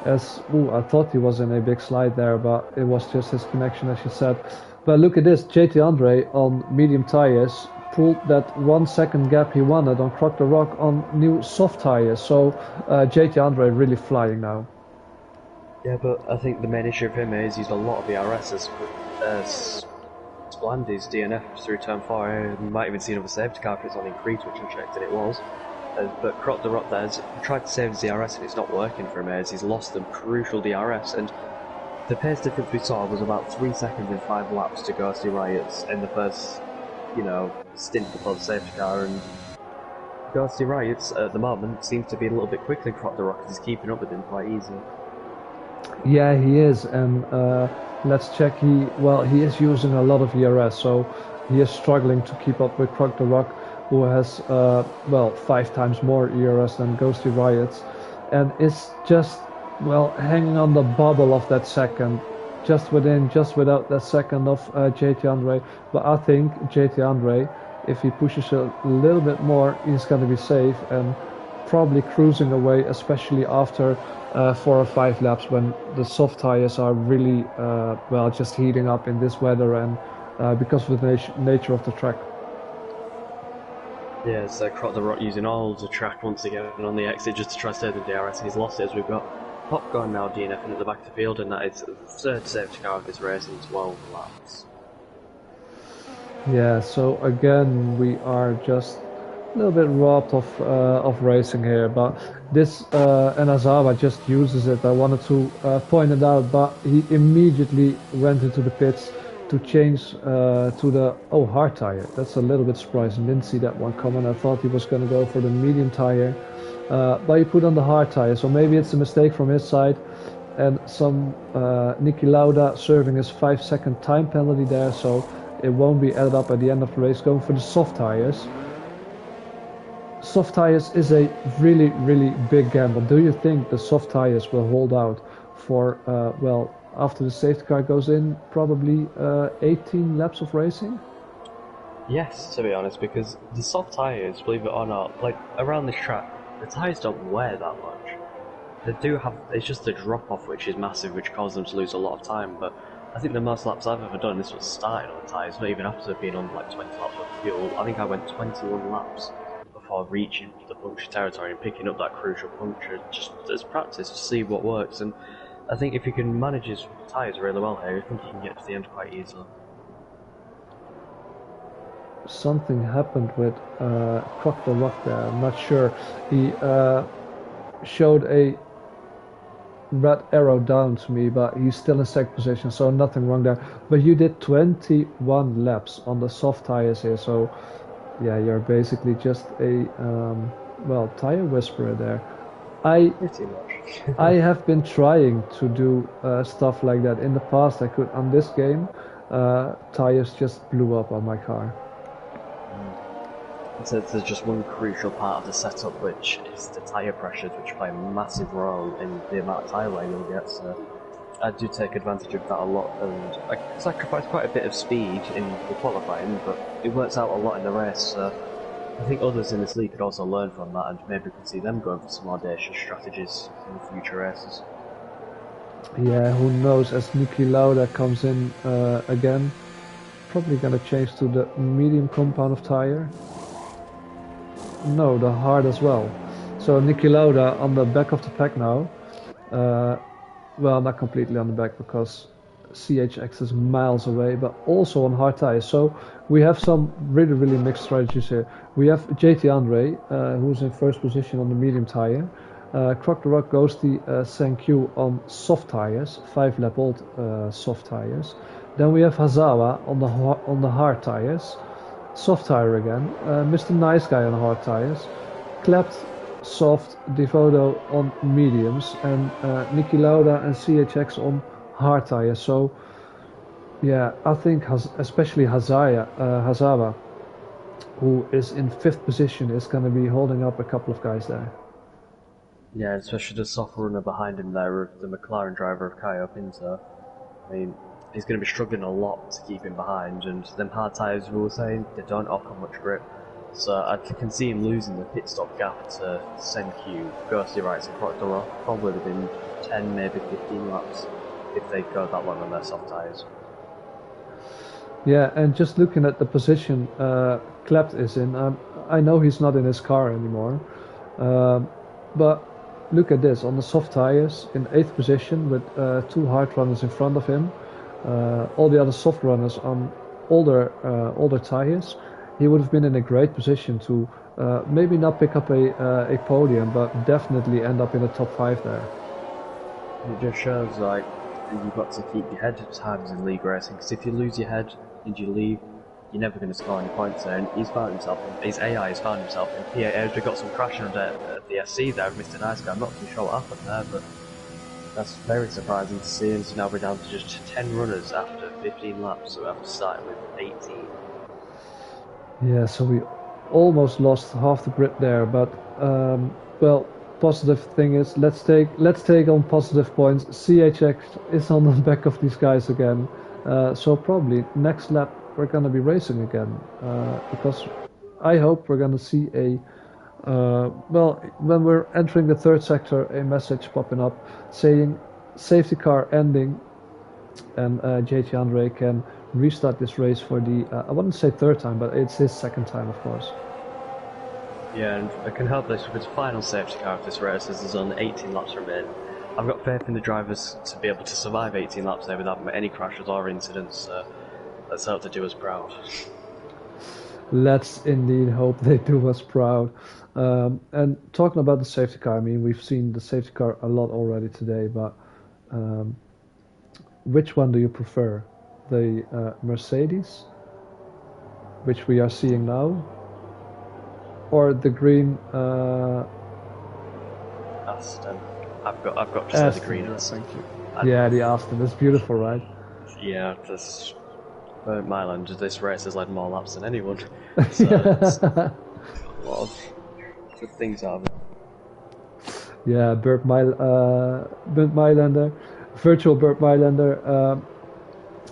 As ooh, I thought he was in a big slide there, but it was just his connection, as you said. But look at this, JT Andre on medium tires pulled that 1 second gap he wanted on Croc the Rock on new soft tires. So JT Andre really flying now. Yeah, but I think the main issue for him is he's used a lot of ERS as Splandy's DNF through turn 4. You might even see another safety car if it's on increase, which I checked and it was. But Croc the Rock there's tried to save his DRS and it's not working for him as he's lost the crucial DRS, and the pace difference we saw was about 3 seconds in 5 laps to Ghosty Riots in the first, stint before the safety car, and Ghosty Riots at the moment seems to be a little bit quicker than Croc the Rock, he's keeping up with him quite easy. Yeah, he is, and let's check. He is using a lot of ERS, so he is struggling to keep up with Croc the Rock, who has 5 times more ERS than Ghosty Riots, and is just hanging on the bubble of that second, just without that second of JT Andre. But I think JT Andre, if he pushes a little bit more, he's going to be safe and probably cruising away, especially after 4 or 5 laps when the soft tires are really just heating up in this weather and because of the nature of the track. Yeah, so Croc the Rock using all the track once again on the exit just to try to save the DRS, and he's lost it as we've got Popcorn now DNFing at the back of the field, and that is the third safety car of this race in 12 laps. Yeah, so again we are just a little bit robbed of racing here, but this Anazawa just uses it. I wanted to point it out, but he immediately went into the pits to change to the hard tire. That's a little bit surprising. Didn't see that one coming. I thought he was going to go for the medium tire, but he put on the hard tire. So maybe it's a mistake from his side, and some Niki Lauda serving his 5 second time penalty there. So it won't be added up at the end of the race. Going for the soft tires. Soft tires is a really, really big gamble. Do you think the soft tires will hold out for, after the safety car goes in, probably 18 laps of racing? Yes, to be honest, because the soft tyres, believe it or not, like around this track, the tyres don't wear that much. They do have, it's just the drop off which is massive, which causes them to lose a lot of time, but I think the most laps I've ever done, this was starting on the tyres, not even after being on like 20 laps of fuel. I think I went 21 laps before reaching the puncture territory and picking up that crucial puncture just as practice to see what works. And I think if you can manage his tyres really well here, I think you can get to the end quite easily. Something happened with Croc the Rock there. I'm not sure. He showed a red arrow down to me, but he's still in second position, so nothing wrong there. But you did 21 laps on the soft tires here, so yeah, you're basically just a tire whisperer there. Pretty much. I have been trying to do stuff like that in the past. I could on this game. Tires just blew up on my car. So there's just one crucial part of the setup, which is the tyre pressures, which play a massive role in the amount of tyre wear you'll get. So I do take advantage of that a lot, and I sacrifice quite a bit of speed in the qualifying, but it works out a lot in the race. So I think others in this league could also learn from that, and maybe we can see them going for some audacious strategies in future races. Yeah, who knows? As Niki Lauda comes in again, probably gonna change to the medium compound of tire. No, the hard as well. So Niki Lauda on the back of the pack now. Not completely on the back because CHX is miles away, but also on hard tires. So we have some really, really mixed strategies here. We have JT Andre, who's in first position on the medium tire. Croc the Rock goes the Sankyu on soft tires, 5-lap-old soft tires. Then we have Hazawa on the hard tires. Soft tire again. Mr. Nice Guy on hard tires. Clapped soft Devoto on mediums, and Niki Lauda and CHX on hard tires. So yeah, I think especially Hazawa, who is in 5th position, is going to be holding up a couple of guys there. Yeah, especially the soft runner behind him there, the McLaren driver of Caio Pinto. I mean, he's going to be struggling a lot to keep him behind, and them hard tyres, we were saying, they don't offer much grip. So I can see him losing the pit stop gap to Senku, Ghosty Rights and Portugal. Probably within 10, maybe 15 laps if they go that long on their soft tyres. Yeah, and just looking at the position Klept is in, I know he's not in his car anymore, but look at this, on the soft tires in 8th position with 2 hard runners in front of him, all the other soft runners on older tires. He would have been in a great position to maybe not pick up a podium, but definitely end up in the top 5 there. It just shows like you've got to keep your head at times in league racing, because if you lose your head and you leave, you're never going to score any points there. And his AI has found himself in P8. We got some crashing under the SC there, Mr. Nice Guy. I'm not too sure what happened there, but that's very surprising to see him. So now we're down to just 10 runners after 15 laps, so after starting with 18. Yeah, so we almost lost half the grid there, but well, positive thing is let's take on positive points. CHX is on the back of these guys again, so probably next lap we're gonna be racing again, because I hope we're gonna see a well, when we're entering the 3rd sector, a message popping up saying safety car ending, and JT Andre can restart this race for the, I wouldn't say 3rd time, but it's his 2nd time, of course. Yeah, and I can help this with his final safety car of this race, as there's only 18 laps remaining. I've got faith in the drivers to be able to survive 18 laps there without any crashes or incidents, so let's hope they do us proud. Let's indeed hope they do us proud. And talking about the safety car, I mean, we've seen the safety car a lot already today, but which one do you prefer? The Mercedes, which we are seeing now, or the green Aston. I've got to say the green. Yes, thank you. Yeah, the Aston is beautiful, right? Yeah, this Milan, this race has led more laps than anyone. So a lot of good things out of it. Yeah, Bert Mylander, virtual Bert Mylander.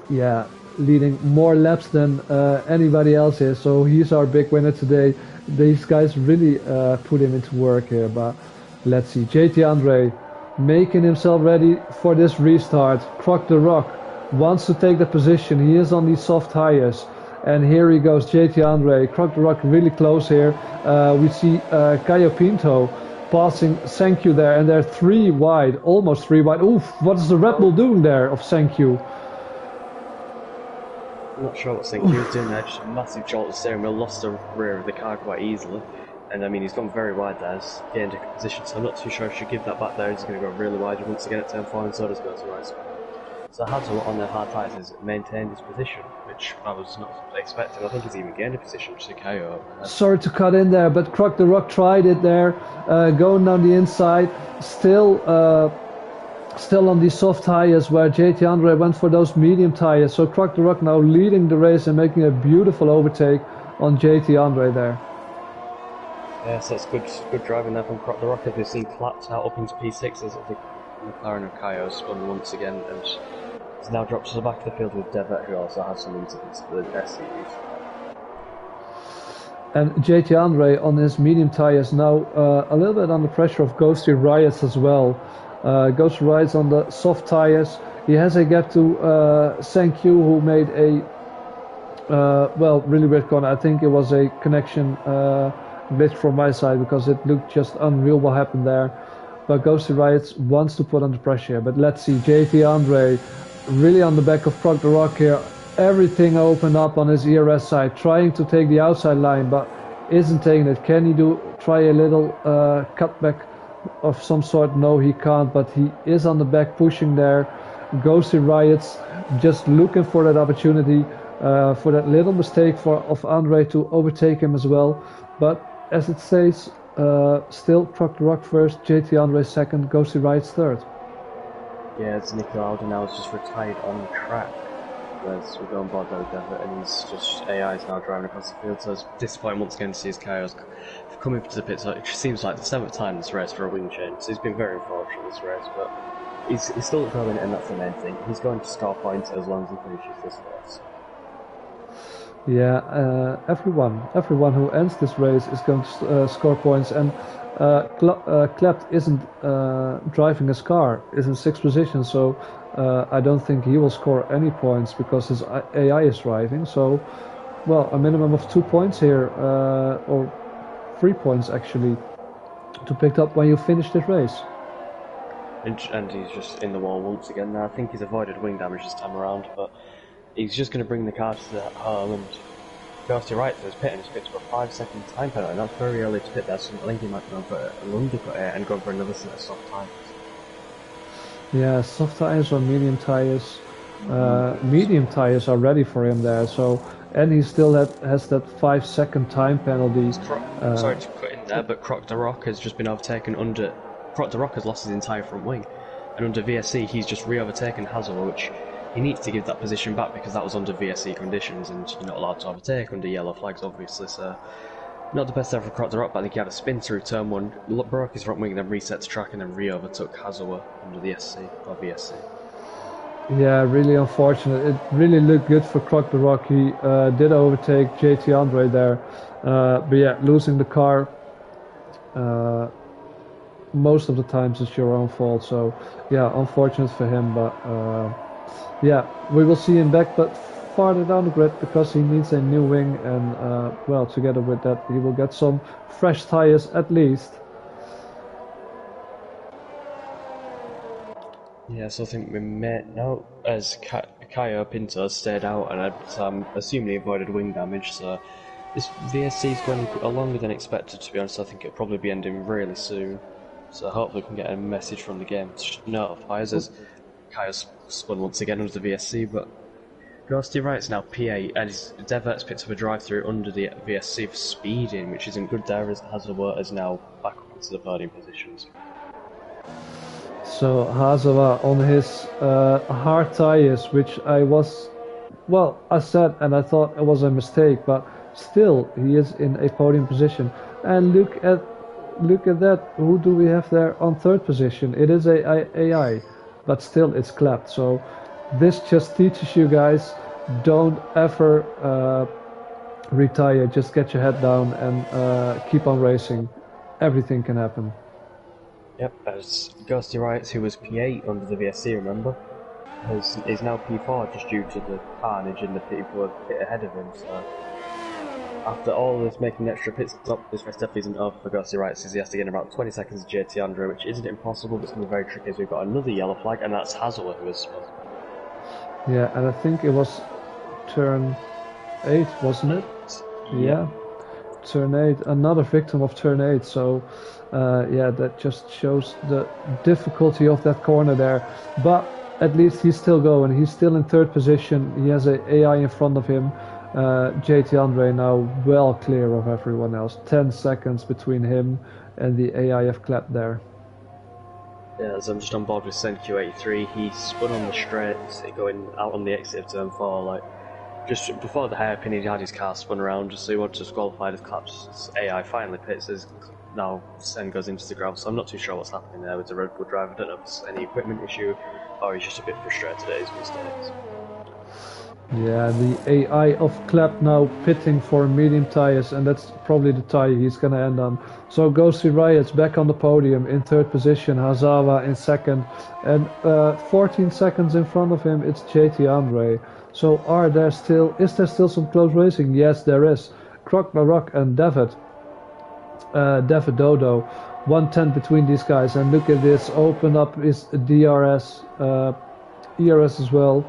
Yeah, leading more laps than anybody else here, so he's our big winner today. These guys really put him into work here, but let's see. JT Andre making himself ready for this restart. Croc the Rock wants to take the position. He is on these soft tires, and here he goes, JT Andre. Croc the Rock really close here. We see Caio Pinto passing Senku there, and they're 3 wide, almost 3 wide. Oof, what is the Red Bull doing there of Senku? I'm not sure what Senku was doing there, just a massive jolt of steering wheel, lost the rear of the car quite easily. And I mean, he's gone very wide there, he's gained a position, so I'm not too sure I should give that back there. He's going to go really wide once again at turn 4, and so does Ghosty Rights. So Hazel on their hard tyres has maintained his position, which I was not expecting. I think he's even gained a position, which is Kaio. Sorry to cut in there, but Croc the Rock tried it there, going down the inside, still on these soft tires where JT Andre went for those medium tires. So Croc the Rock now leading the race and making a beautiful overtake on JT Andre there. Yes, that's good driving there from Croc the Rock. We've seen clapped out up into P6 as the McLaren of Kaio spun once again, and has now dropped to the back of the field with Devet, who also has some incidents for the SCUs. And JT Andre on his medium tires now a little bit under pressure of Ghosty Rights as well. Ghosty Rights on the soft tires. He has a gap to Senku, who made a well, really weird corner. I think it was a connection glitch from my side, because it looked just unreal what happened there. But Ghosty Rights wants to put under pressure. But let's see, JT Andre really on the back of Croc the Rock here. Everything opened up on his ERS side, trying to take the outside line, but isn't taking it. Can he try a little cutback of some sort? No, he can't, but he is on the back pushing there. Ghosty Riots just looking for that opportunity, for that little mistake of Andre to overtake him as well. But as it says, still Croc the Rock first, JT Andre second, Ghosty Riots third. Yeah, it's Nico Alden now, is just retired on the track. Whereas we're going board there with Devet, and he's just AI is now driving across the field, so it's disappointing once again to see his Kaios coming to the pit. So it seems like the 7th time in this race for a wing change, so he's been very unfortunate this race, but he's still growing, and that's the main thing. He's going to score points as long as he finishes this race. Yeah, everyone who ends this race is going to score points, and Klept isn't driving his car, is in sixth position, so I don't think he will score any points because his AI is driving. So, well, a minimum of 2 points here, or 3 points actually, to pick up when you finish this race. And he's just in the wall once again now. I think he's avoided wing damage this time around, but he's just going to bring the car to the home and goes to right for his pit, and he's picked up a 5-second time penalty, and that's very early to pit there, so I think he might go for an undercut here and go for another set of soft tyres. Yeah, soft tires or medium tires. Medium tires are ready for him there, so and he still has that 5 second time penalty. Sorry to cut in there, but Croc de Rock has just been overtaken under. Croc de Rock has lost his entire front wing, and under VSC he's just re-overtaken Hazoa, which he needs to give that position back because that was under VSC conditions, and you're not allowed to overtake under yellow flags, obviously. So not the best ever for Croc de Rock, but I think he had a spin through turn one, broke his front wing, then reset to track, and then re-overtook Hazoa under the SC or VSC. Yeah, really unfortunate. It really looked good for Croc de Rock. He did overtake JT Andre there, but yeah, losing the car most of the times it's your own fault. So yeah, unfortunate for him, but yeah, we will see him back, but farther down the grid because he needs a new wing, and well, together with that, he will get some fresh tires at least. Yeah, so I think we may now, as Caio Pinto stayed out, and I'm assuming he avoided wing damage, so this VSC is going longer than expected, to be honest. I think it'll probably be ending really soon, so hopefully we can get a message from the game to notify us as Caio's spun once again under the VSC, but Ghosty Wright's now P8, and his Devert's picked up a drive-through under the VSC for speeding, which isn't good there, as Hazawa is now back up into the podium positions. So Hazawa on his hard tires, which I said and I thought it was a mistake, but still he is in a podium position. And look at that. Who do we have there on third position? It is a AI, but still it's clapped. So this just teaches you guys, don't ever retire. Just get your head down and keep on racing. Everything can happen. Yep, as Ghosty Wright, who was P8 under the VSC, remember, is now P4 just due to the carnage and the people who have hit ahead of him. So after all this making extra pit stop, this race definitely isn't over for Ghosty Wright, since he has to get in about 20 seconds of JT Andre, which isn't impossible, but it's going to be very tricky as we've got another yellow flag, and that's Hazawa who is supposed to. Yeah, and I think it was turn 8, wasn't it? Yeah. Turn 8, another victim of turn 8, so yeah, that just shows the difficulty of that corner there. But at least he's still going, he's still in third position, he has a AI in front of him. JT Andre now well clear of everyone else, 10 seconds between him and the AIF clap there. Yeah, as I'm just on board with SenQ83, he spun on the straights, going out on the exit of turn 4, like, just before the hairpin he had his car spun around, just so he wanted to disqualify his claps. AI finally pits as now Sen goes into the gravel, so I'm not too sure what's happening there with the Red Bull driver. I don't know if it's any equipment issue, or he's just a bit frustrated at his mistakes. Yeah, the AI of Clap now pitting for medium tires, and that's probably the tire he's gonna end on. So Ghosty Riot's back on the podium in third position, Hazawa in second, and 14 seconds in front of him it's JT Andre. So is there still some close racing? Yes, there is. Croc Barak and David Dodo, 110 between these guys, and look at this, open up is DRS, ERS as well.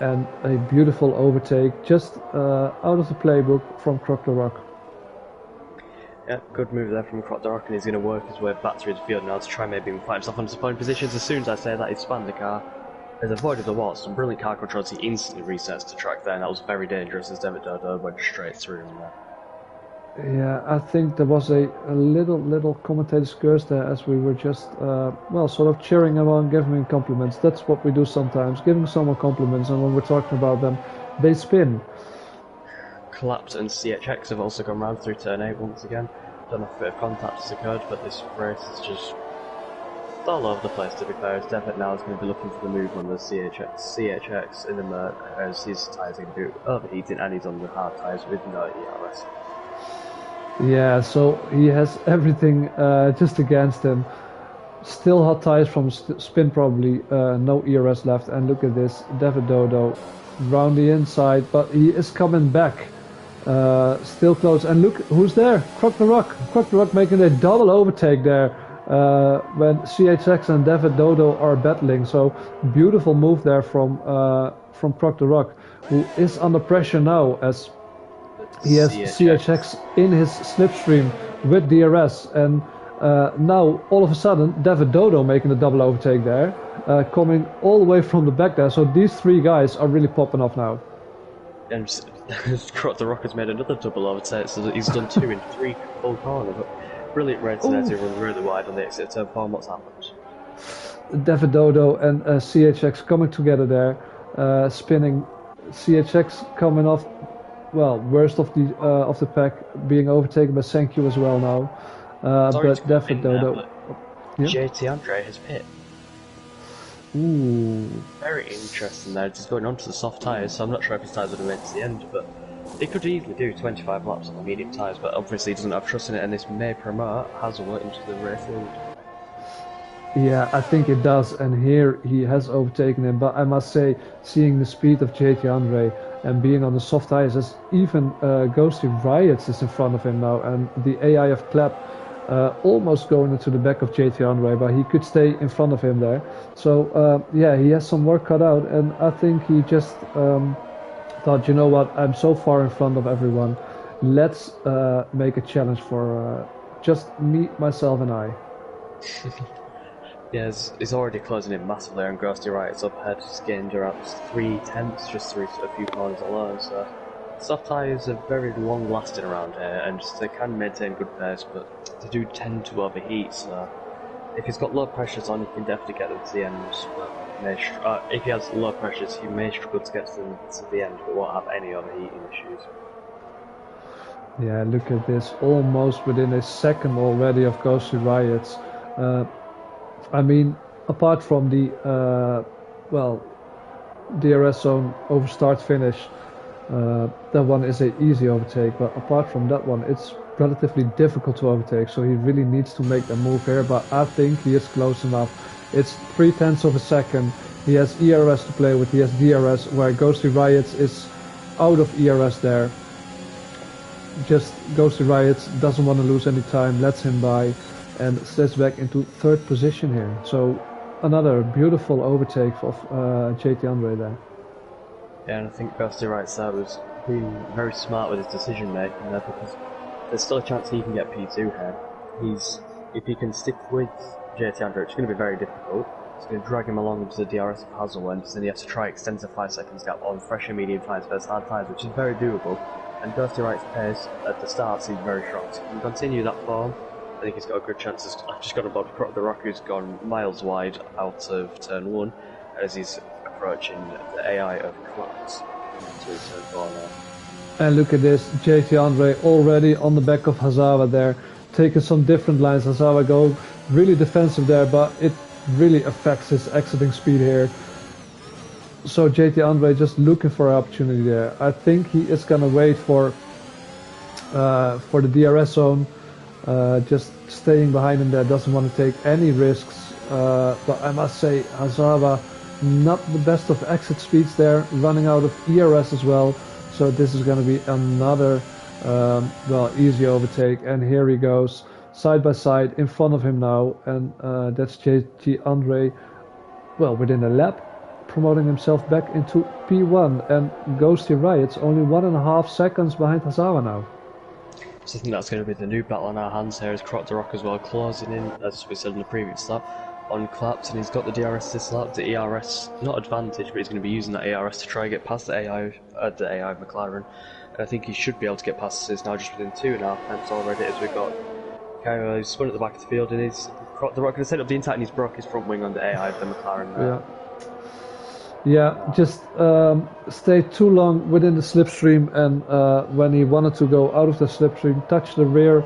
And a beautiful overtake, just out of the playbook from Croc de Rock. Yeah, good move there from Croc de Rock, and he's going to work his way back through the field now to try maybe find himself onto point positions. As soon as I say that, he's spanned the car, has avoided the wall, some brilliant car controls, he instantly resets to track there, and that was very dangerous as David Dodo went straight through him there. Yeah, I think there was a little commentator's curse there as we were just, well, sort of cheering him on, giving him compliments. That's what we do sometimes, giving someone compliments, and when we're talking about them, they spin. Collapse and CHX have also gone round through turn 8 once again. Don't know if a bit of contact has occurred, but this race is just all over the place, to be fair. Devitt now is going to be looking for the move on the CHX in the Merc, as his tyres are going to be overheating, and he's on the hard tyres with no ERS. Yeah, so he has everything just against him. Still hot tyres from spin probably, no ERS left, and look at this, David Dodo round the inside, but he is coming back. Still close, and look who's there, Croc the Rock making a double overtake there when CHX and David Dodo are battling. So beautiful move there from Croc the Rock, who is under pressure now as he has CHX in his slipstream with DRS, and now all of a sudden David Dodo making a double overtake there, coming all the way from the back there. So these three guys are really popping off now. And Croc the Rock has made another double overtake, so that he's done 2 in 3 full corner. But brilliant race as he runs really wide on the exit turn 4. What's happened? David Dodo and CHX coming together there, spinning. CHX coming off, well, worst of the pack, being overtaken by Sankyu as well now. But David Dodo. JT Andre has pit. Ooh. Very interesting there. He's going on to the soft tyres, so I'm not sure if his tyres would have made it to the end, but he could easily do 25 laps on the medium tyres, but obviously he doesn't have trust in it, and this may promote Hazelwood into the race lead. Yeah, I think it does, and here he has overtaken him, but I must say, seeing the speed of JT Andre and being on the soft tyres, as even Ghosty Riots is in front of him now, and the AI of Clap almost going into the back of JT Andre, but he could stay in front of him there. So yeah, he has some work cut out, and I think he just thought, you know what, I'm so far in front of everyone, let's make a challenge for just me, myself and I. Yeah, he's already closing in massively on Ghosty Riots up ahead. He's gained around 3/10 just through a few corners alone, so soft tyres are very long lasting around here, and they can maintain good pace, but they do tend to overheat, so if he's got low pressures on, he can definitely get them to the end. But if he has low pressures, he may struggle to get them to the end, but won't have any overheating issues. Yeah, look at this, almost within a second already of Ghosty Riots. I mean, apart from the well, DRS zone over start finish, that one is an easy overtake, but apart from that one, it's relatively difficult to overtake, so he really needs to make a move here, but I think he is close enough. It's 0.3 of a second. He has ERS to play with, he has DRS, where Ghosty Riots is out of ERS there. Just Ghosty Riots doesn't want to lose any time, lets him by, and sets back into third position here. So another beautiful overtake of JT Andre there. Yeah, and I think Ghosty Riots there was being very smart with his decision making there, because there's still a chance he can get P2 here. If he can stick with JT Andre, it's going to be very difficult. It's going to drag him along into the DRS of Hazelwood, and then he has to try extend the 5 seconds gap on fresh and medium tyres versus hard tyres, which is very doable. And Ghosty Riots' pace at the start seems very strong. So if he can continue that form, I think he's got a good chance. I've just got a Bob Croc the Rock, who's gone miles wide out of turn 1 as he's approaching the AI of Claps to turn 4 now. And look at this, JT Andre already on the back of Hazawa there, taking some different lines. Hazawa go really defensive there, but it really affects his exiting speed here. So JT Andre just looking for an opportunity there. I think he is gonna wait for the DRS zone. Just staying behind him there, doesn't want to take any risks, but I must say Hazawa not the best of exit speeds there, running out of ERS as well, so this is going to be another well, easy overtake, and here he goes side by side in front of him now, and that's JT Andre, well, within a lap, promoting himself back into P1, and Ghosty Riots only 1.5 seconds behind Hazawa now. So I think that's going to be the new battle on our hands here, as Croc the Rock as well closing in, as we said in the previous lap, on Claps, and he's got the DRS this lap, the ERS, not advantage, but he's going to be using that ERS to try and get past the AI of McLaren, and I think he should be able to get past this now, just within 2.5 tenths already, as we've got Cairo who's spun at the back of the field, and he's Croc the Rock going to set up the inside, and he's broke his front wing on the AI of the McLaren there. Yeah, just stayed too long within the slipstream, and when he wanted to go out of the slipstream, touched the rear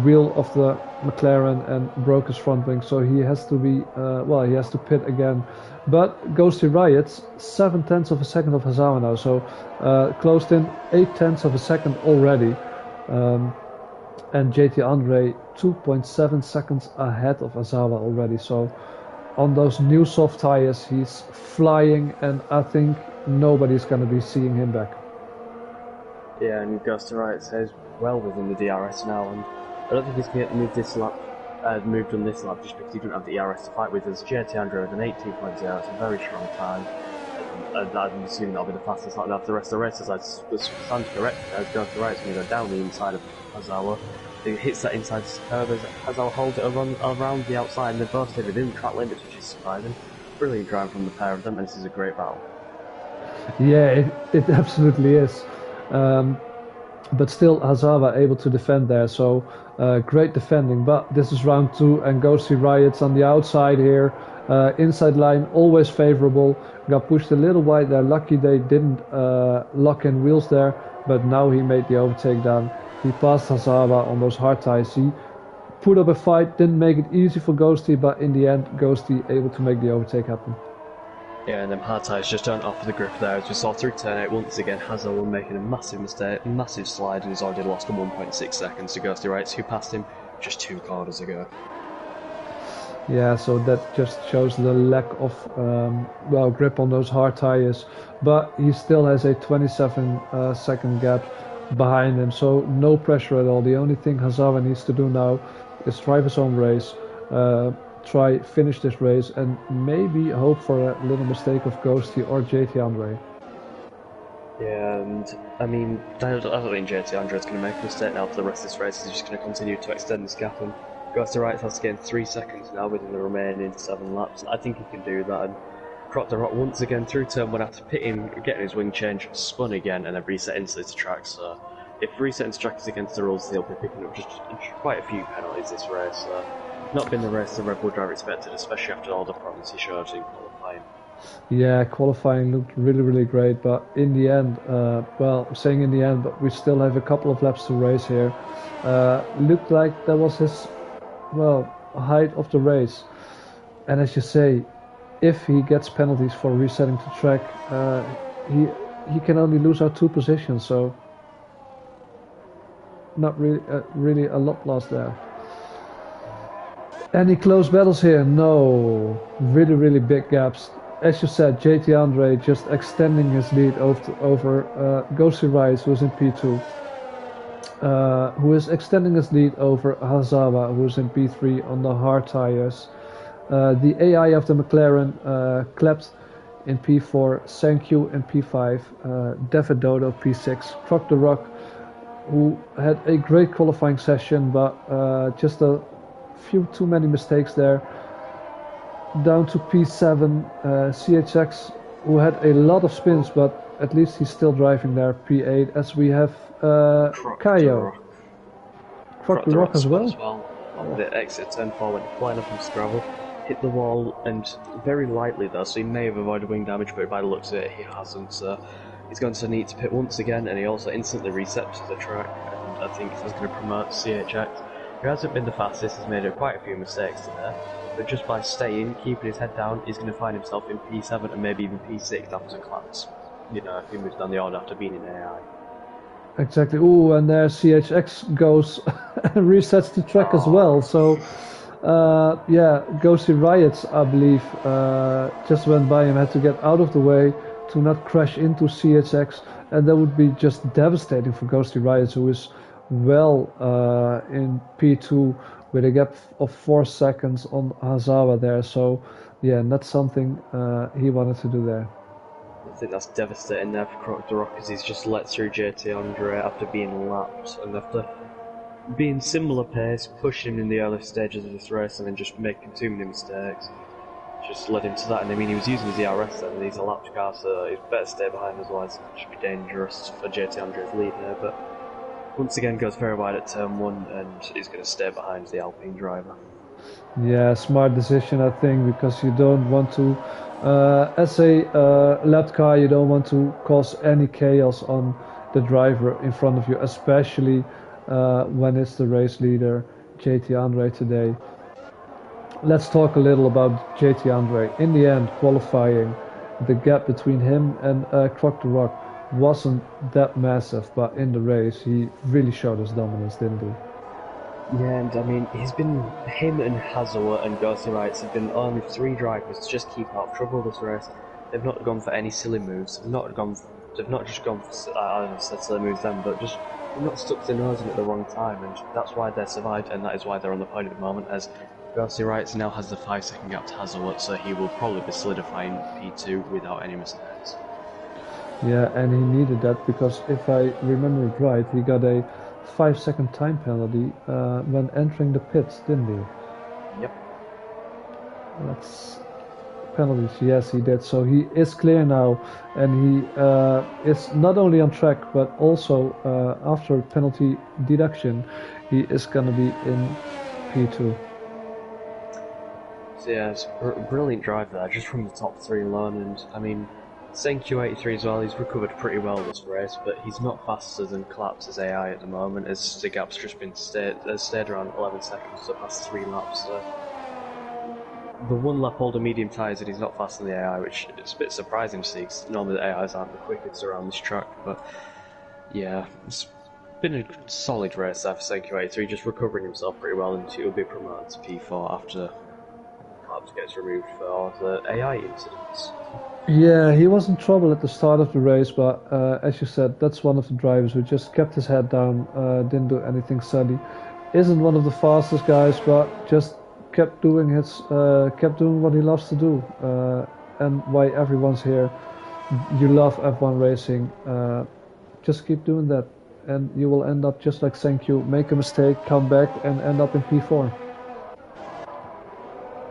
wheel of the McLaren and broke his front wing, so he has to be he has to pit again. But Ghosty Riots 7/10 of a second of Hazawa now, so closed in 8/10 of a second already. And JT Andre 2.7 seconds ahead of Azawa already. So on those new soft tires, he's flying, and I think nobody's going to be seeing him back. Yeah, and Ghosty Riot says well within the DRS now, and I don't think he's going to move this lap. Moved on this lap just because he didn't have the ERS to fight with. As JT Andre with an 18.0, it's a very strong time. And I'm assuming that'll be the fastest lap after the rest of the race. As I stand correct, Ghosty Riot's going to go down the inside of Hazawa. He hits that inside curve as Hazawa holds it around the outside, and they both stay within the track limits, which is surprising. Brilliant driving from the pair of them, and this is a great battle. Yeah, it absolutely is. But still Hazawa able to defend there, so great defending. But this is round 2, and Ghosty Riots on the outside here. Inside line always favorable. Got pushed a little wide there. Lucky they didn't lock in wheels there, but now he made the overtake down. He passed Hazawa on those hard tires. He put up a fight, didn't make it easy for Ghosty, but in the end Ghosty able to make the overtake happen. Yeah, and them hard tyres just don't offer the grip there. As we saw through turn 8 once again, Hazawa making a massive mistake, massive slide, and he's already lost 1.6 seconds to Ghosty Riots, who passed him just 2 corners ago. Yeah, so that just shows the lack of grip on those hard tires, but he still has a 27-second gap behind him, so no pressure at all. The only thing Hazawa needs to do now is drive his own race, finish this race, and maybe hope for a little mistake of Ghosty or JT Andre. Yeah, and I mean, I don't think JT Andre is going to make a mistake now for the rest of this race. He's just going to continue to extend this gap, and Ghosty Riots has to gain 3 seconds now within the remaining 7 laps. I think he can do that, and Croc the Rock once again through turn 1 after pitting, getting his wing change, spun again, and then reset into the track. So if resetting to track is against the rules, he'll be picking up just quite a few penalties this race. Not been the race the Red Bull driver expected, especially after all the problems he showed in qualifying. Yeah, qualifying looked really great, but in the end, I'm saying in the end, but we still have a couple of laps to race here. Looked like that was his, height of the race. And as you say, if he gets penalties for resetting to track, he can only lose out 2 positions, so not really a lot lost there. Any close battles here? No. Really big gaps. As you said, JT Andre just extending his lead over Ghosty Riots, who's in P2. Who is extending his lead over Hazawa, who's in P3 on the hard tires. The AI of the McLaren clapped in P4, Sankyu in P5, David Dodo P6, Croc the Rock, who had a great qualifying session, but just a few too many mistakes there. Down to P7, CHX, who had a lot of spins, but at least he's still driving there. P8, as we have Kayo. Croc the Rock as well. On the exit turn 4 went flying up on gravel, hit the wall, and very lightly though, so he may have avoided wing damage, but by the looks of it, he hasn't. So he's going to need to pit once again, and he also instantly resets to the track, and I think he's going to promote CHX, who hasn't been the fastest, has made quite a few mistakes today, but just by staying, keeping his head down, he's going to find himself in P7 and maybe even P6 after claps. If he moves down the order after being in AI. Exactly. Ooh, and there CHX goes and resets the track as well. So, Ghosty Riots, I believe, just went by him, had to get out of the way to not crash into CHX, and that would be just devastating for Ghosty Riots, who is in P2 with a gap of 4 seconds on Hazawa there. So, that's something he wanted to do there. I think that's devastating there for Croc the Rock, because he's just let through JT Andre after being lapped, and after being similar pace, pushing in the early stages of this race, and then just making too many mistakes. Just led him to that, and I mean, he was using his ERS then, and he's a lapped car, so he'd better stay behind, otherwise it should be dangerous for JT Andre's lead here. But once again goes very wide at turn 1, and he's going to stay behind the Alpine driver. Yeah, smart decision, I think, because you don't want to, as a lapped car, you don't want to cause any chaos on the driver in front of you, especially when it's the race leader, JT Andre today. Let's talk a little about JT Andre. In the end, qualifying, the gap between him and Croc the Rock wasn't that massive, but in the race he really showed his dominance, didn't he? Yeah, and I mean, him and Hazelwood and Ghosty Wrights have been only 3 drivers to just keep out of trouble this race. They've not gone for any silly moves. They've not just gone for, I don't know, silly moves then, but just they've not stuck their nose in at the wrong time, and that's why they survived, and that is why they're on the point at the moment, as Ghosty Wrights now has the 5-second gap to Hazelwood, so he will probably be solidifying P2 without any mistakes. Yeah, and he needed that because if I remember it right, he got a 5-second time penalty when entering the pits, didn't he? Yep. That's penalties. Yes, he did. So he is clear now, and he is not only on track, but also after penalty deduction, he is going to be in P2. So yeah, it's a brilliant drive there, just from the top 3 alone, and I mean, Q83 as well, he's recovered pretty well this race, but he's not faster than Collapse's AI at the moment, as the gap's just been stayed around 11 seconds for the past 3 laps. So the 1 lap older medium tyres, and he's not faster than the AI, which is a bit surprising to see, because normally the AIs aren't the quickest around this track, but yeah, it's been a solid race there for Q83, just recovering himself pretty well, and he'll be promoted to P4 after Collapse gets removed for all the AI incidents. Yeah, he was in trouble at the start of the race, but as you said, that's one of the drivers who just kept his head down, didn't do anything silly. Isn't one of the fastest guys, but just kept doing what he loves to do, and why everyone's here. You love F1 racing, just keep doing that, and you will end up just like Thank You. Make a mistake, come back, and end up in P4.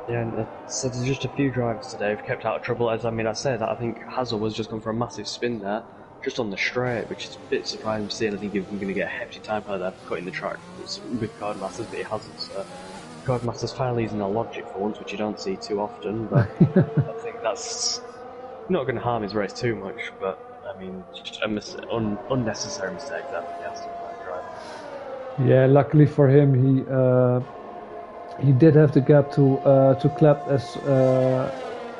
Yeah, and so there's just a few drivers today who've kept out of trouble. As I mean, I said that I think Hazel was just gone for a massive spin there, just on the straight, which is a bit surprising to see. And I think you're going to get a hefty time out there for cutting the track with Codemasters, but he hasn't. So Codemasters finally using their logic for once, which you don't see too often. But I think that's not going to harm his race too much. But I mean, just unnecessary mistake there for the Aston Martin driver. Yeah, luckily for him, he did have the gap to clap as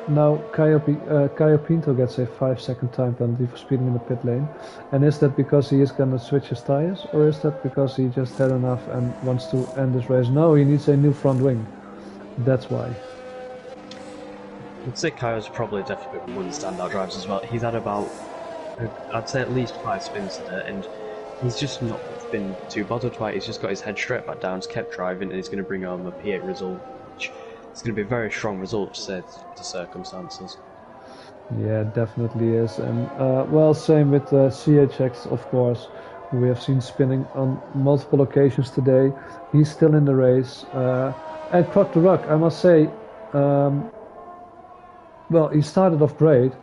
now Caio Pinto gets a 5-second time penalty for speeding in the pit lane. And is that because he is gonna switch his tires, or is that because he just had enough and wants to end this race? No, he needs a new front wing. That's why. I'd say Caio's probably definitely one of the standout drivers as well. He's had about, I'd say at least 5 spins today, and he's just not been too bothered by it. He's just got his head straight back down, he's kept driving, and he's going to bring home a P8 result, which is going to be a very strong result to say to circumstances. Yeah, definitely is. And well, same with CHX, of course, who we have seen spinning on multiple occasions today. He's still in the race. And Croc the Rock, I must say, well, he started off great.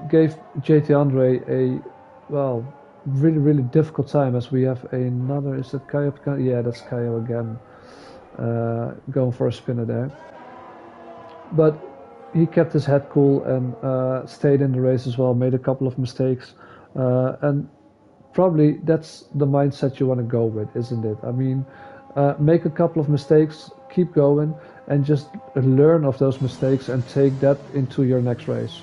Gave JT Andre a, well, really difficult time, as we have another, is that Caio? Yeah, that's Caio again, going for a spinner there. But he kept his head cool and stayed in the race as well, made a couple of mistakes, and probably that's the mindset you want to go with, isn't it? I mean, make a couple of mistakes, keep going, and just learn of those mistakes and take that into your next race.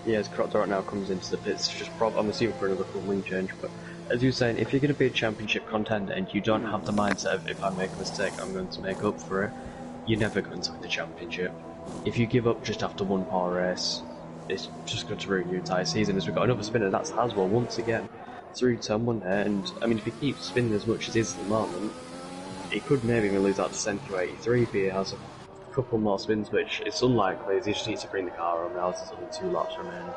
Yeah, as Croc right now comes into the pits, just I'm assuming for another front wing change, but as you were saying, if you're going to be a championship contender and you don't have the mindset of, if I make a mistake, I'm going to make up for it, you're never going to win the championship. If you give up just after one poor race, it's just going to ruin your entire season. As we've got another spinner, that's Haswell once again through turn 1 here, and I mean, if he keeps spinning as much as he is at the moment, he could maybe even lose out to Q83 if he has a couple more spins, which it's unlikely, as he just needs to bring the car home now, there's only 2 laps remaining.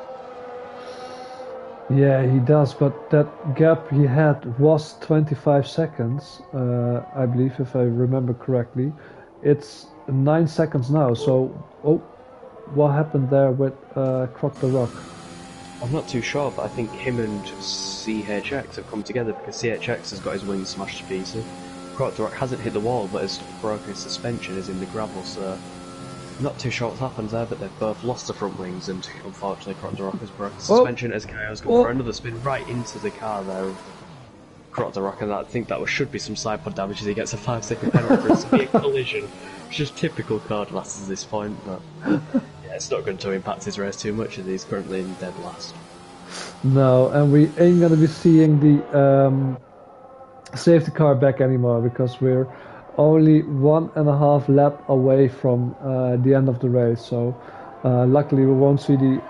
Yeah, he does, but that gap he had was 25 seconds, I believe, if I remember correctly. It's 9 seconds now, so what happened there with Croc the Rock? I'm not too sure, but I think him and CHX have come together, because CHX has got his wings smashed to pieces. Croc the Rock hasn't hit the wall, but has broken his suspension, is in the gravel, so I'm not too sure what's happened there, but they've both lost the front wings, and unfortunately Croc the Rock has broken the suspension as Caio's gone for another spin right into the car there. Croc the Rock, and I think that should be some side pod damage as he gets a 5-second penalty for it to be a collision. It's just typical card last at this point, but yeah, it's not going to impact his race too much as he's currently in dead last. No, and we ain't gonna be seeing the safety car back anymore because we're only 1.5 lap away from the end of the race. So luckily we won't see the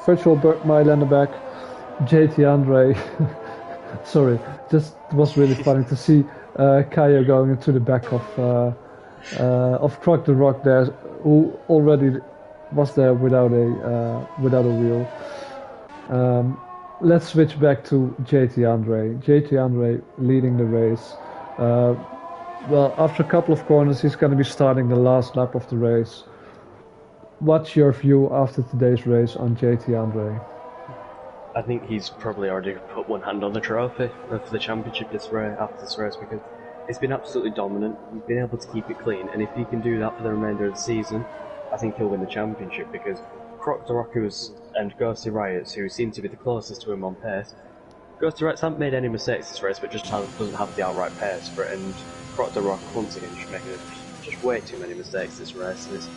virtual Mylander back. JT Andre, sorry, just was really funny to see Kaio going into the back of Croc the Rock there, who already was there without a wheel. Let's switch back to JT Andre. JT Andre leading the race. Well, after a couple of corners, he's going to be starting the last lap of the race. What's your view after today's race on JT Andre? I think he's probably already put one hand on the trophy for the championship after this race because it's been absolutely dominant. He's been able to keep it clean, and if he can do that for the remainder of the season, I think he'll win the championship because Croc the Rock and Ghosty Riots, who seem to be the closest to him on pace. Ghosty Riots haven't made any mistakes this race, but just doesn't have the outright pace for it, and Croc the Rock once again just making just way too many mistakes this race, and it's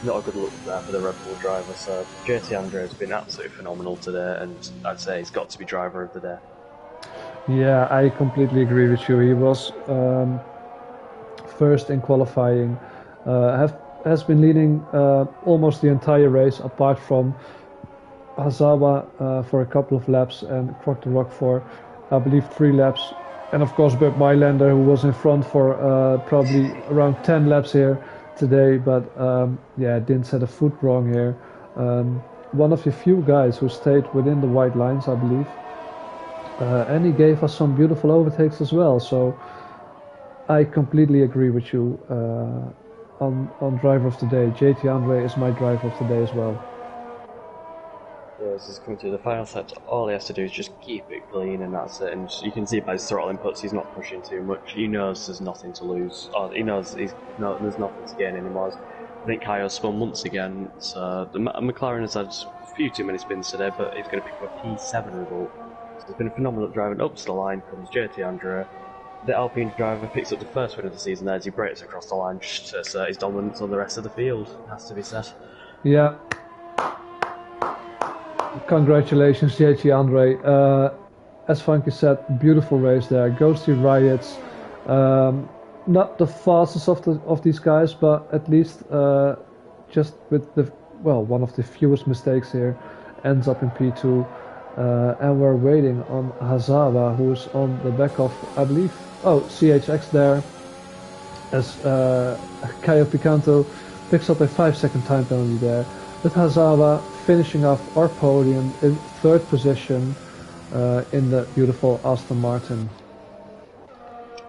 not a good look there for the Red Bull driver. So JT Andre has been absolutely phenomenal today, and I'd say he's got to be driver of the day. Yeah, I completely agree with you. He was first in qualifying, has been leading almost the entire race, apart from Hazawa for a couple of laps and Croc the Rock for, I believe, 3 laps. And of course Bert Mylander, who was in front for probably around 10 laps here today, but yeah, didn't set a foot wrong here. One of the few guys who stayed within the white lines, I believe. And he gave us some beautiful overtakes as well, so I completely agree with you on driver of the day. JT Andre is my driver of the day as well. Yeah, as he's coming through the final sector, all he has to do is just keep it clean, and that's it. And you can see by his throttle inputs, he's not pushing too much. He knows there's nothing to lose, or he knows there's nothing to gain anymore. I think Kaio's spun once again, so the McLaren has had a few too many spins today, but he's going to pick up a P7 result. So it's been a phenomenal driving. Up to the line comes JT Andre. The Alpine driver picks up the first win of the season there as he breaks across the line just to assert his dominance on the rest of the field, has to be said. Yeah. Congratulations, JT Andre. As Funky said, beautiful race there. Ghosty Riots. Not the fastest of these guys, but at least just with one of the fewest mistakes here, ends up in P2. And we're waiting on Hazawa, who's on the back of, I believe, CHX there, as Caio Picanto picks up a 5-second time penalty there. With Hazawa finishing off our podium in 3rd position in the beautiful Aston Martin.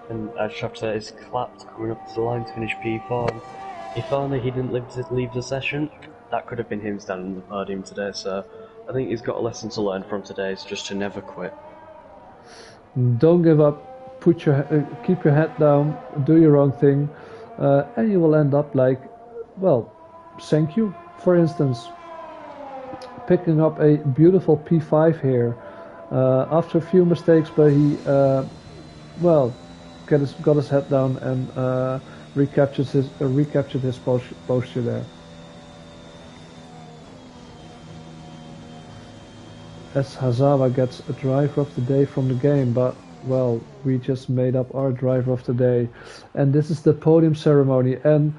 And I just have to say, it's clapped coming up to the line to finish P4. If only he didn't leave the session, that could have been him standing on the podium today. So I think he's got a lesson to learn from today, is just to never quit. Don't give up. Keep your head down. Do your own thing, and you will end up like, thank you. For instance, picking up a beautiful P5 here after a few mistakes, but he got his head down and recaptured his posture there. As Hazawa gets a driver of the day from the game, but we just made up our driver of the day, and this is the podium ceremony, and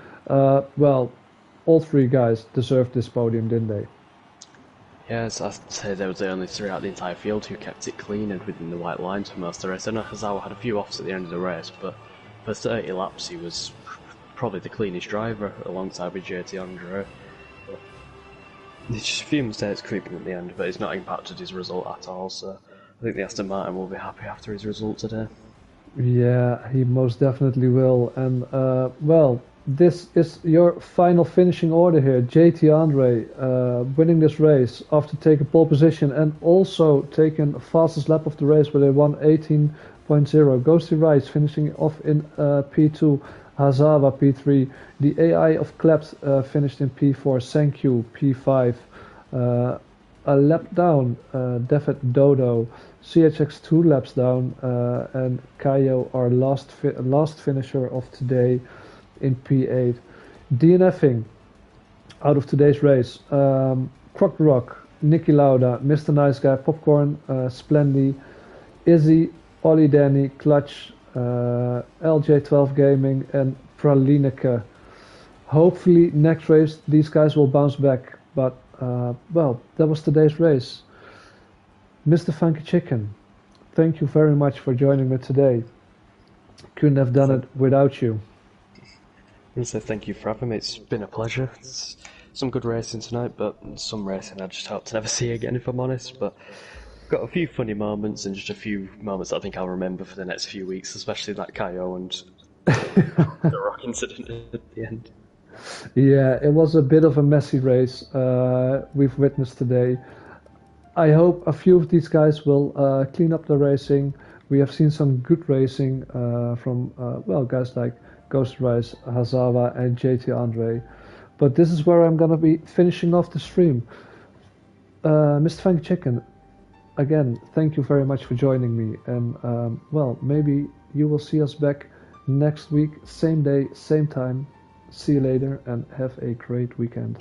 all 3 guys deserved this podium, didn't they? Yes, I'd say there was the only 3 out of the entire field who kept it clean and within the white lines for most of the race. I know Hazawa had a few offs at the end of the race, but for 30 laps he was probably the cleanest driver alongside with JT Andre. There's just a few mistakes creeping at the end, but it's not impacted his result at all, so I think the Aston Martin will be happy after his result today. Yeah, he most definitely will, and this is your final finishing order here. JT Andre winning this race after taking pole position and also taking fastest lap of the race with a 1:18.0. Ghosty Rice finishing off in P2. Hazawa P3. The AI of Klept finished in P4. Thank you P5. a lap down. David Dodo, CHX 2 laps down, and Kaio, our last finisher of today in P8. DNFing out of today's race. Croc the Rock, Nicky Lauda, Mr. Nice Guy, Popcorn, Splendy, Izzy, Ollie Danny, Clutch, LJ12 Gaming, and Pralineke. Hopefully next race these guys will bounce back, but well, that was today's race. Mr. Funky Chicken, thank you very much for joining me today. Couldn't have done it without you. So thank you for having me. It's been a pleasure. It's some good racing tonight, but some racing I just hope to never see again, if I'm honest. But got a few funny moments and just a few moments that I think I'll remember for the next few weeks, especially that Kaio and the Rock incident at the end. Yeah, it was a bit of a messy race we've witnessed today. I hope a few of these guys will clean up the racing. We have seen some good racing from well, guys like Ghost Rise, Hazawa, and JT Andre. But this is where I'm gonna be finishing off the stream. Mr. Funky Chicken, again, thank you very much for joining me, and well, maybe you will see us back next week, same day, same time. See you later, and have a great weekend.